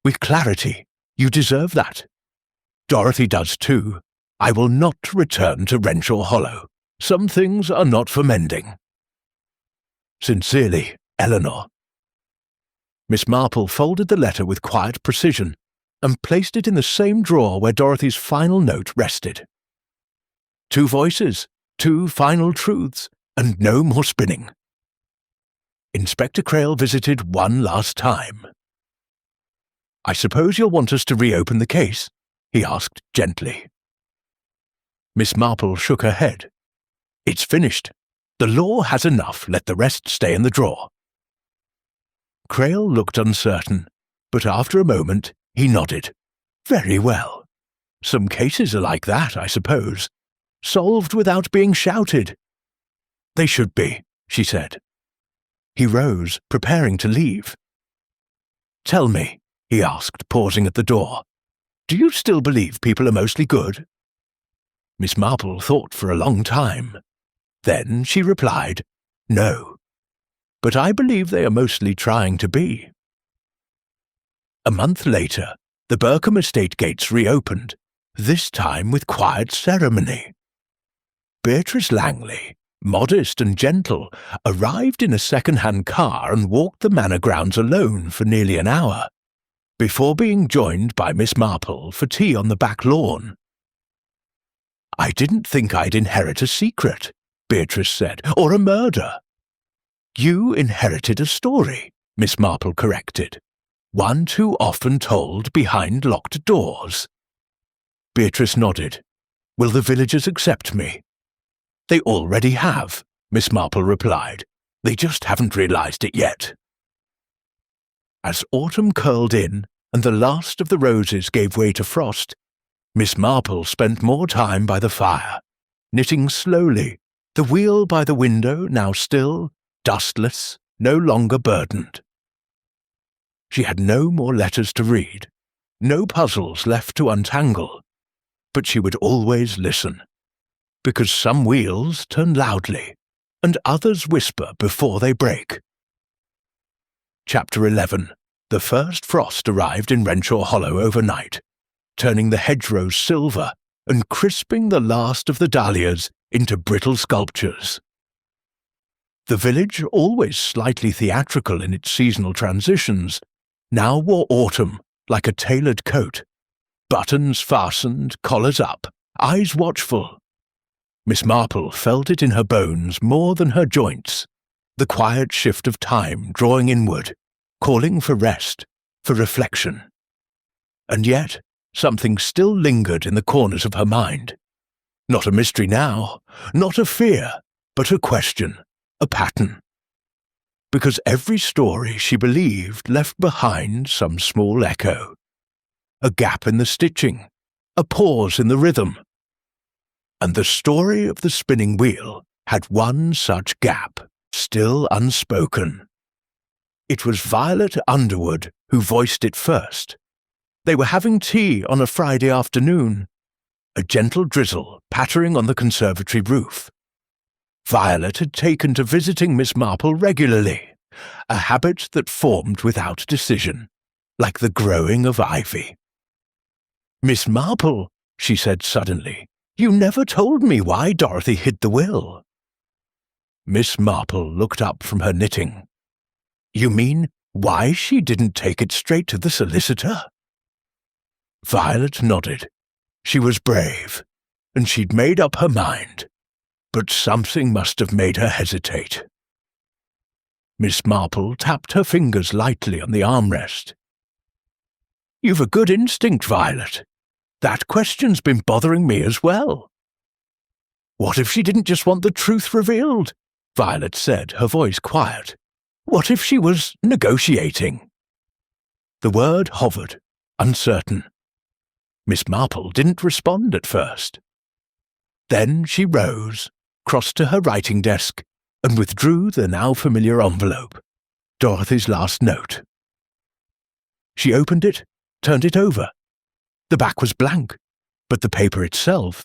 with clarity. You deserve that. Dorothy does too. I will not return to Renshaw Hollow. Some things are not for mending. Sincerely, Eleanor." Miss Marple folded the letter with quiet precision and placed it in the same drawer where Dorothy's final note rested. 2 voices, 2 final truths, and no more spinning. Inspector Crail visited one last time. "I suppose you'll want us to reopen the case?" he asked gently. Miss Marple shook her head. "It's finished. The law has enough. Let the rest stay in the drawer." Crail looked uncertain, but after a moment he nodded. "Very well. Some cases are like that, I suppose. Solved without being shouted." "They should be," she said. He rose, preparing to leave. "Tell me," he asked, pausing at the door, "do you still believe people are mostly good?" Miss Marple thought for a long time. Then she replied, "No. But I believe they are mostly trying to be." A month later, the Burkham estate gates reopened, this time with quiet ceremony. Beatrice Langley, modest and gentle, arrived in a second-hand car and walked the manor grounds alone for nearly an hour, before being joined by Miss Marple for tea on the back lawn. "I didn't think I'd inherit a secret," Beatrice said, "or a murder." "You inherited a story," Miss Marple corrected, "one too often told behind locked doors." Beatrice nodded. "Will the villagers accept me?" "They already have," Miss Marple replied. "They just haven't realized it yet." As autumn curled in and the last of the roses gave way to frost, Miss Marple spent more time by the fire, knitting slowly, the wheel by the window now still, dustless, no longer burdened. She had no more letters to read, no puzzles left to untangle, but she would always listen, because some wheels turn loudly, and others whisper before they break. Chapter 11. The first frost arrived in Renshaw Hollow overnight, turning the hedgerows silver and crisping the last of the dahlias into brittle sculptures. The village, always slightly theatrical in its seasonal transitions, now wore autumn like a tailored coat, buttons fastened, collars up, eyes watchful. Miss Marple felt it in her bones more than her joints, the quiet shift of time drawing inward, calling for rest, for reflection. And yet, something still lingered in the corners of her mind. Not a mystery now, not a fear, but a question, a pattern. Because every story she believed left behind some small echo. A gap in the stitching, a pause in the rhythm. And the story of the spinning wheel had one such gap, still unspoken. It was Violet Underwood who voiced it first. They were having tea on a Friday afternoon, a gentle drizzle pattering on the conservatory roof. Violet had taken to visiting Miss Marple regularly, a habit that formed without decision, like the growing of ivy. "Miss Marple," she said suddenly, You never told me why Dorothy hid the will." Miss Marple looked up from her knitting. "You mean why she didn't take it straight to the solicitor?" Violet nodded. She was brave, and she'd made up her mind, but something must have made her hesitate. Miss Marple tapped her fingers lightly on the armrest. "You've a good instinct, Violet. That question's been bothering me as well." "What if she didn't just want the truth revealed?" Violet said, her voice quiet. "What if she was negotiating?" The word hovered, uncertain. Miss Marple didn't respond at first. Then she rose, crossed to her writing desk, and withdrew the now familiar envelope, Dorothy's last note. She opened it, turned it over. The back was blank, but the paper itself,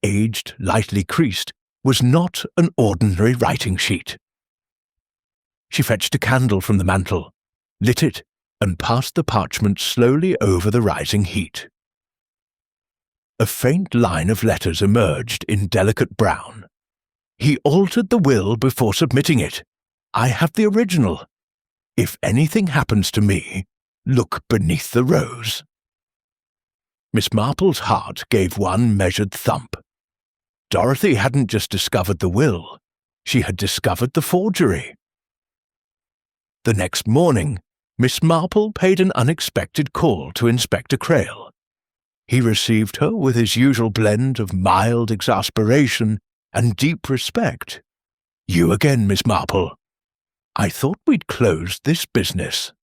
aged, lightly creased, was not an ordinary writing sheet. She fetched a candle from the mantel, lit it, and passed the parchment slowly over the rising heat. A faint line of letters emerged in delicate brown. "He altered the will before submitting it. I have the original. If anything happens to me, look beneath the rose." Miss Marple's heart gave one measured thump. Dorothy hadn't just discovered the will, she had discovered the forgery. The next morning, Miss Marple paid an unexpected call to Inspector Crail. He received her with his usual blend of mild exasperation and deep respect. "You again, Miss Marple. I thought we'd closed this business."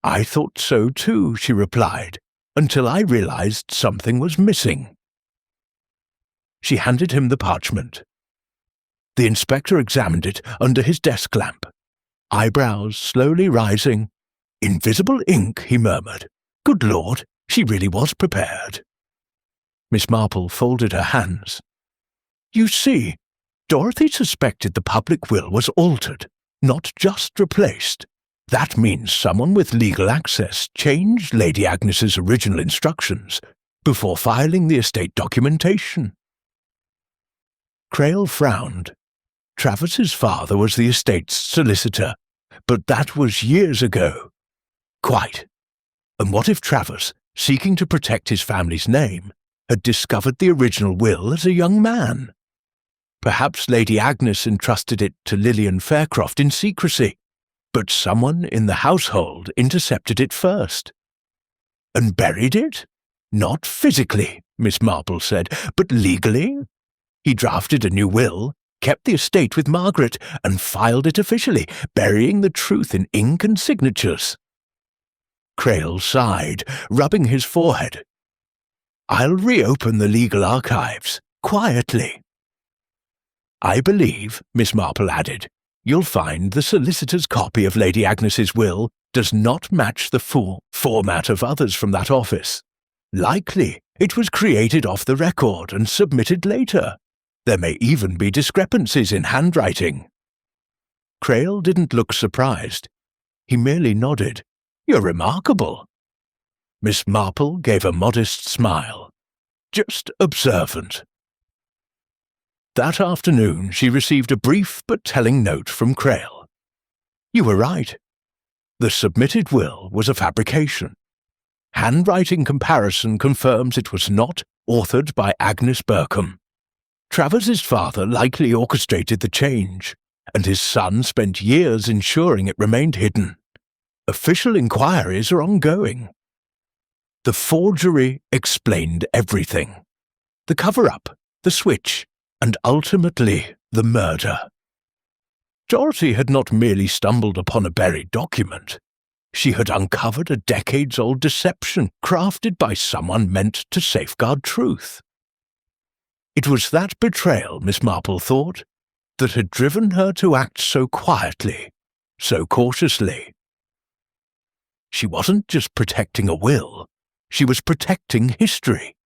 "I thought so too," she replied, "until I realized something was missing." She handed him the parchment. The inspector examined it under his desk lamp, eyebrows slowly rising. "Invisible ink," he murmured. "Good Lord, she really was prepared." Miss Marple folded her hands. "You see, Dorothy suspected the public will was altered, not just replaced. That means someone with legal access changed Lady Agnes's original instructions before filing the estate documentation." Crail frowned. Travis's father was the estate's solicitor, but that was years ago. Quite. And what if Travis, seeking to protect his family's name, had discovered the original will as a young man? Perhaps Lady Agnes entrusted it to Lillian Faircroft in secrecy, but someone in the household intercepted it first. "And buried it? Not physically," Miss Marple said, "but legally? He drafted a new will, kept the estate with Margaret, and filed it officially, burying the truth in ink and signatures." Crail sighed, rubbing his forehead. "I'll reopen the legal archives, quietly." "I believe," Miss Marple added, "you'll find the solicitor's copy of Lady Agnes's will does not match the full format of others from that office. Likely it was created off the record and submitted later. There may even be discrepancies in handwriting." Crail didn't look surprised. He merely nodded. "You're remarkable." Miss Marple gave a modest smile. "Just observant." That afternoon she received a brief but telling note from Crail. "You were right. The submitted will was a fabrication. Handwriting comparison confirms it was not authored by Agnes Burkham. Travis's father likely orchestrated the change, and his son spent years ensuring it remained hidden. Official inquiries are ongoing." The forgery explained everything. The cover-up, the switch, and ultimately the murder. Dorothy had not merely stumbled upon a buried document. She had uncovered a decades-old deception crafted by someone meant to safeguard truth. It was that betrayal, Miss Marple thought, that had driven her to act so quietly, so cautiously. She wasn't just protecting a will, she was protecting history.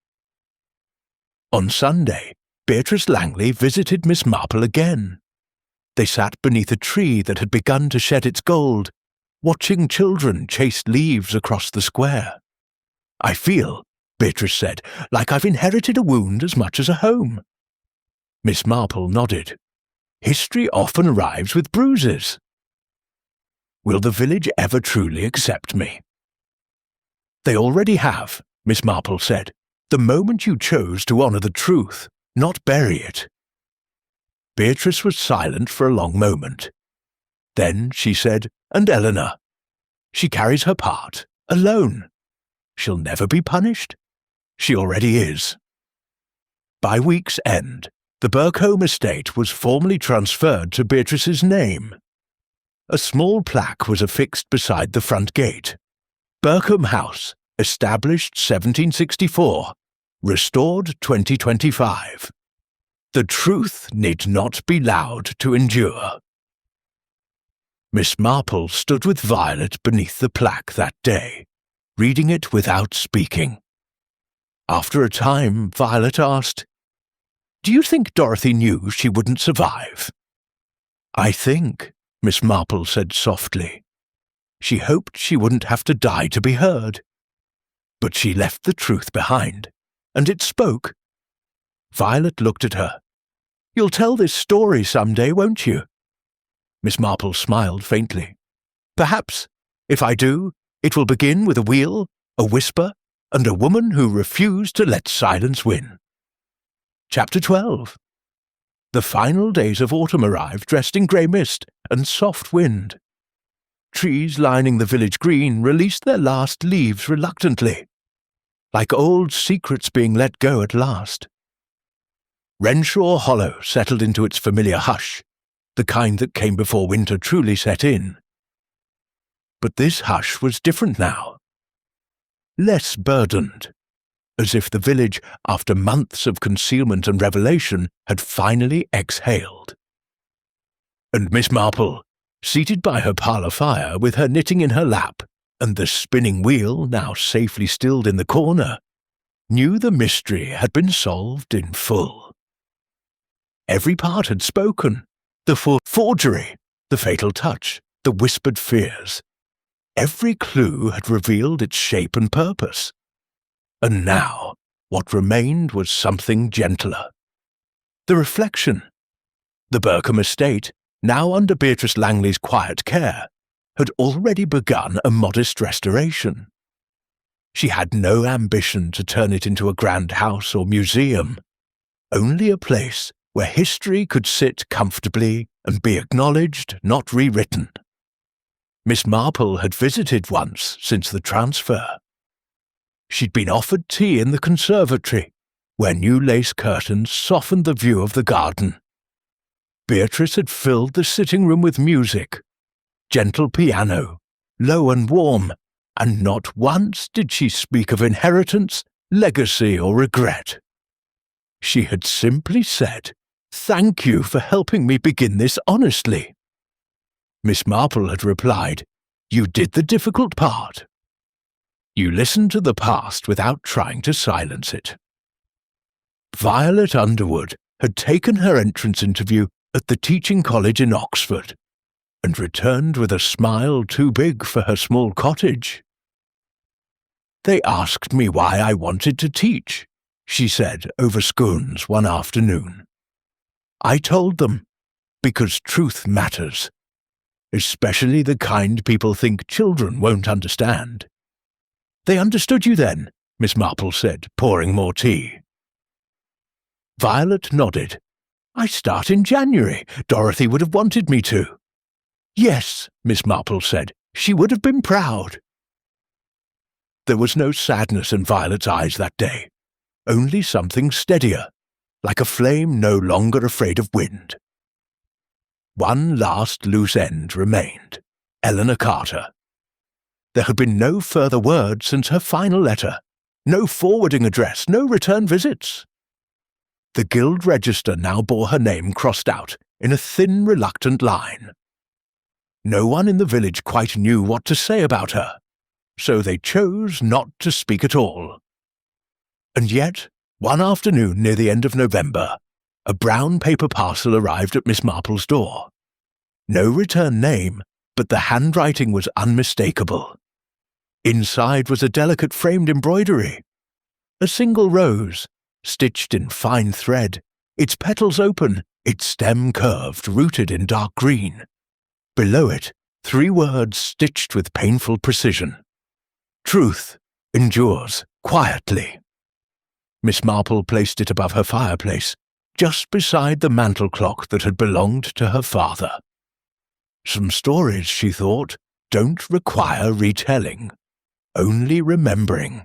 On Sunday, Beatrice Langley visited Miss Marple again. They sat beneath a tree that had begun to shed its gold, watching children chase leaves across the square. "I feel," Beatrice said, like I've inherited a wound as much as a home. Miss Marple nodded. History often arrives with bruises. Will the village ever truly accept me? They already have, Miss Marple said, the moment you chose to honour the truth, not bury it. Beatrice was silent for a long moment. Then she said, and Eleanor. She carries her part, alone. She'll never be punished. She already is. By week's end, the Burcombe estate was formally transferred to Beatrice's name. A small plaque was affixed beside the front gate. Burcombe House, established 1764, restored 2025. The truth need not be loud to endure. Miss Marple stood with Violet beneath the plaque that day, reading it without speaking. After a time, Violet asked, "Do you think Dorothy knew she wouldn't survive?" "I think," Miss Marple said softly, "she hoped she wouldn't have to die to be heard. But she left the truth behind, and it spoke." Violet looked at her. "You'll tell this story someday, won't you?" Miss Marple smiled faintly. "Perhaps, if I do, it will begin with a wheel, a whisper, and a woman who refused to let silence win." Chapter 12. The final days of autumn arrived dressed in grey mist and soft wind. Trees lining the village green released their last leaves reluctantly, like old secrets being let go at last. Renshaw Hollow settled into its familiar hush, the kind that came before winter truly set in. But this hush was different now. Less burdened, as if the village, after months of concealment and revelation, had finally exhaled. And Miss Marple, seated by her parlour fire with her knitting in her lap, and the spinning wheel now safely stilled in the corner, knew the mystery had been solved in full. Every part had spoken. The forgery, the fatal touch, the whispered fears. Every clue had revealed its shape and purpose. And now, what remained was something gentler. The reflection. The Burcombe estate, now under Beatrice Langley's quiet care, had already begun a modest restoration. She had no ambition to turn it into a grand house or museum, only a place where history could sit comfortably and be acknowledged, not rewritten. Miss Marple had visited once since the transfer. She'd been offered tea in the conservatory, where new lace curtains softened the view of the garden. Beatrice had filled the sitting room with music, gentle piano, low and warm, and not once did she speak of inheritance, legacy, or regret. She had simply said, "Thank you for helping me begin this honestly." Miss Marple had replied, "You did the difficult part. You listened to the past without trying to silence it." Violet Underwood had taken her entrance interview at the teaching college in Oxford, and returned with a smile too big for her small cottage. "They asked me why I wanted to teach," she said over scones one afternoon. "I told them, because truth matters, especially the kind people think children won't understand." "They understood you then," Miss Marple said, pouring more tea. Violet nodded. "I start in January. Dorothy would have wanted me to." "Yes," Miss Marple said, "she would have been proud." There was no sadness in Violet's eyes that day, only something steadier, like a flame no longer afraid of wind. One last loose end remained, Eleanor Carter. There had been no further word since her final letter, no forwarding address, no return visits. The guild register now bore her name crossed out in a thin, reluctant line. No one in the village quite knew what to say about her, so they chose not to speak at all. And yet, one afternoon near the end of November, a brown paper parcel arrived at Miss Marple's door. No return name, but the handwriting was unmistakable. Inside was a delicate framed embroidery. A single rose, stitched in fine thread, its petals open, its stem curved, rooted in dark green. Below it, 3 words stitched with painful precision. Truth endures quietly. Miss Marple placed it above her fireplace, just beside the mantel clock that had belonged to her father. Some stories, she thought, don't require retelling, only remembering.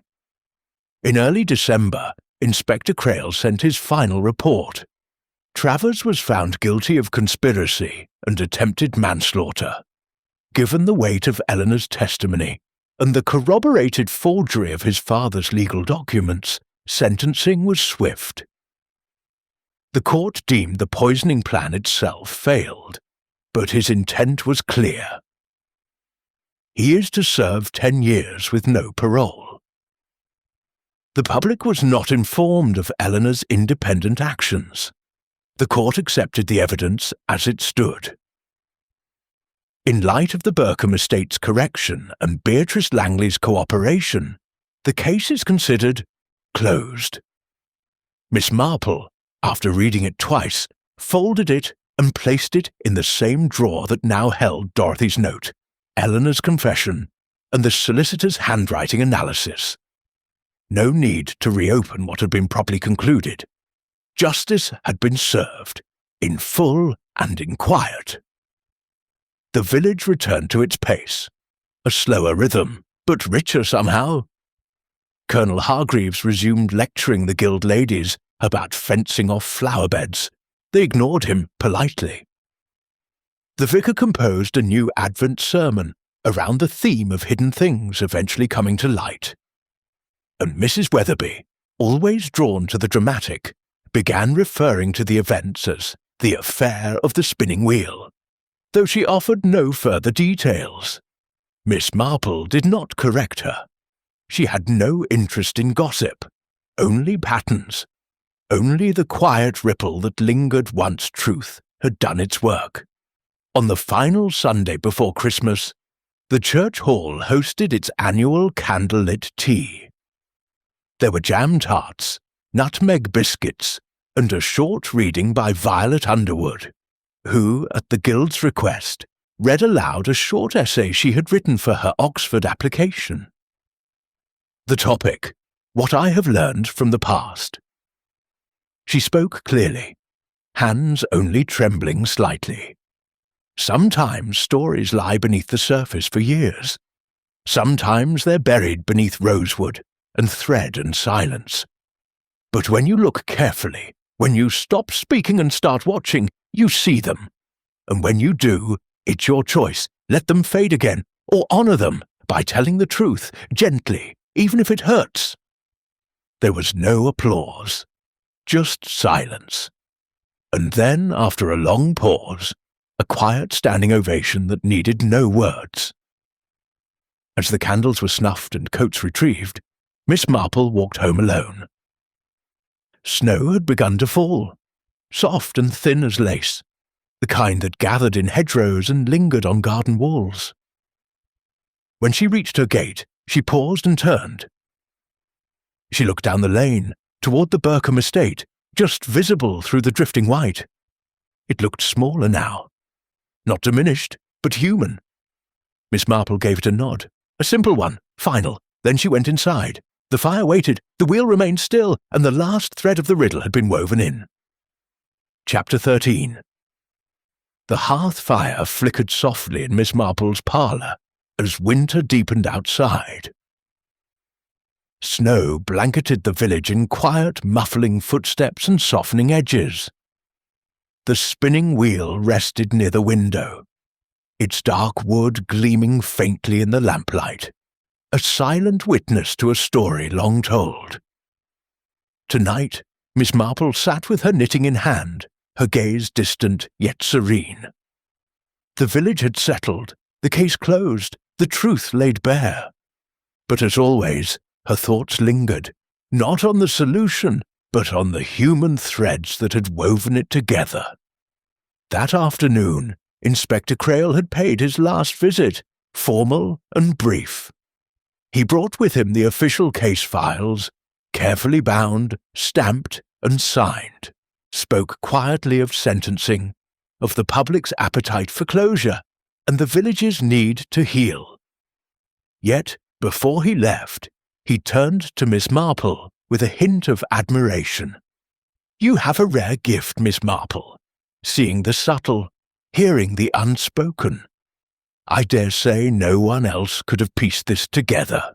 In early December, Inspector Crail sent his final report. Travers was found guilty of conspiracy and attempted manslaughter. Given the weight of Eleanor's testimony and the corroborated forgery of his father's legal documents, sentencing was swift. The court deemed the poisoning plan itself failed, but his intent was clear. He is to serve 10 years with no parole. The public was not informed of Eleanor's independent actions. The court accepted the evidence as it stood. In light of the Burkham estate's correction and Beatrice Langley's cooperation, the case is considered closed. Miss Marple, after reading it twice, folded it and placed it in the same drawer that now held Dorothy's note, Eleanor's confession, and the solicitor's handwriting analysis. No need to reopen what had been properly concluded. Justice had been served, in full and in quiet. The village returned to its pace, a slower rhythm, but richer somehow. Colonel Hargreaves resumed lecturing the guild ladies about fencing off flower beds. They ignored him politely. The vicar composed a new Advent sermon around the theme of hidden things eventually coming to light. And Mrs. Weatherby, always drawn to the dramatic, began referring to the events as the affair of the spinning wheel, though she offered no further details. Miss Marple did not correct her. She had no interest in gossip, only patterns, only the quiet ripple that lingered once truth had done its work. On the final Sunday before Christmas, the church hall hosted its annual candlelit tea. There were jam tarts, nutmeg biscuits, and a short reading by Violet Underwood, who, at the guild's request, read aloud a short essay she had written for her Oxford application. The topic, What I Have Learned from the Past. She spoke clearly, hands only trembling slightly. Sometimes stories lie beneath the surface for years. Sometimes they're buried beneath rosewood and thread and silence. But when you look carefully, when you stop speaking and start watching, you see them. And when you do, it's your choice. Let them fade again, or honor them by telling the truth, gently, even if it hurts. There was no applause, just silence. And then, after a long pause, a quiet standing ovation that needed no words. As the candles were snuffed and coats retrieved, Miss Marple walked home alone. Snow had begun to fall, soft and thin as lace, the kind that gathered in hedgerows and lingered on garden walls. When she reached her gate, she paused and turned. She looked down the lane, toward the Burkham estate, just visible through the drifting white. It looked smaller now. Not diminished, but human. Miss Marple gave it a nod, a simple one, final. Then she went inside. The fire waited, the wheel remained still, and the last thread of the riddle had been woven in. Chapter 13. The hearth fire flickered softly in Miss Marple's parlour as winter deepened outside. Snow blanketed the village in quiet, muffling footsteps and softening edges. The spinning wheel rested near the window, its dark wood gleaming faintly in the lamplight, a silent witness to a story long told. Tonight, Miss Marple sat with her knitting in hand, her gaze distant yet serene. The village had settled, the case closed, the truth laid bare. But as always, her thoughts lingered, not on the solution, but on the human threads that had woven it together. That afternoon, Inspector Crail had paid his last visit, formal and brief. He brought with him the official case files, carefully bound, stamped, and signed, spoke quietly of sentencing, of the public's appetite for closure, and the village's need to heal. Yet, before he left, he turned to Miss Marple with a hint of admiration. "You have a rare gift, Miss Marple, seeing the subtle, hearing the unspoken. I dare say no one else could have pieced this together."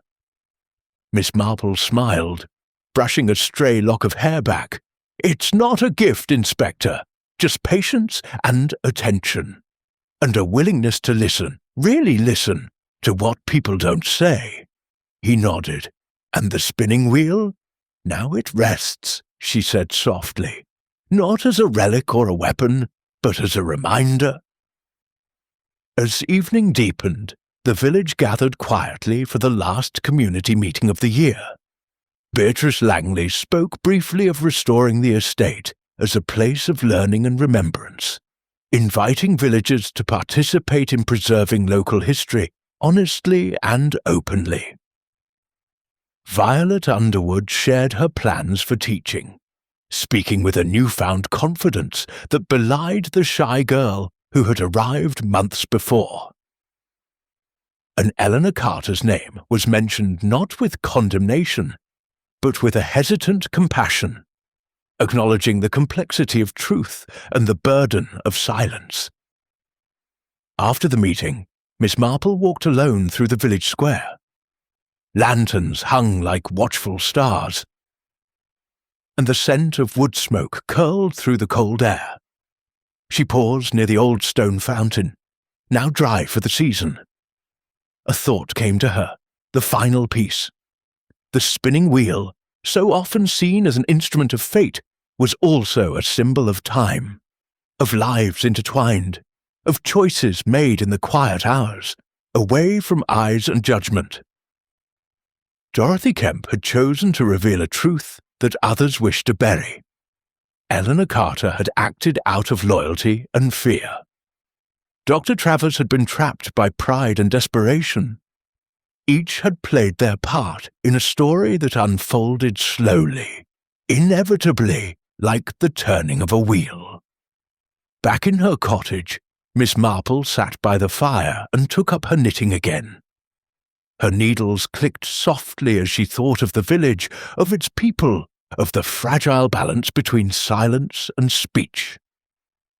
Miss Marple smiled, brushing a stray lock of hair back. "It's not a gift, Inspector, just patience and attention, and a willingness to listen, really listen, to what people don't say." He nodded. "And the spinning wheel? Now it rests," she said softly, "not as a relic or a weapon, but as a reminder." As evening deepened, the village gathered quietly for the last community meeting of the year. Beatrice Langley spoke briefly of restoring the estate as a place of learning and remembrance, inviting villagers to participate in preserving local history honestly and openly. Violet Underwood shared her plans for teaching, speaking with a newfound confidence that belied the shy girl who had arrived months before. And Eleanor Carter's name was mentioned not with condemnation, but with a hesitant compassion, acknowledging the complexity of truth and the burden of silence. After the meeting, Miss Marple walked alone through the village square. Lanterns hung like watchful stars, and the scent of wood smoke curled through the cold air. She paused near the old stone fountain, now dry for the season. A thought came to her, the final piece. The spinning wheel, so often seen as an instrument of fate, was also a symbol of time, of lives intertwined, of choices made in the quiet hours, away from eyes and judgment. Dorothy Kemp had chosen to reveal a truth that others wished to bury. Eleanor Carter had acted out of loyalty and fear. Dr. Travers had been trapped by pride and desperation. Each had played their part in a story that unfolded slowly, inevitably like the turning of a wheel. Back in her cottage, Miss Marple sat by the fire and took up her knitting again. Her needles clicked softly as she thought of the village, of its people, of the fragile balance between silence and speech.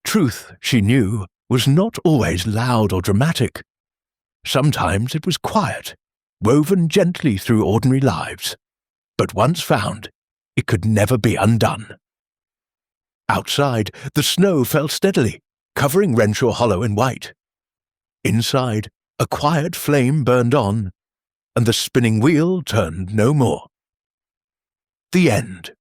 Truth, she knew, was not always loud or dramatic. Sometimes it was quiet, woven gently through ordinary lives, but once found, it could never be undone. Outside, the snow fell steadily, covering Renshaw Hollow in white. Inside, a quiet flame burned on, and the spinning wheel turned no more. The end.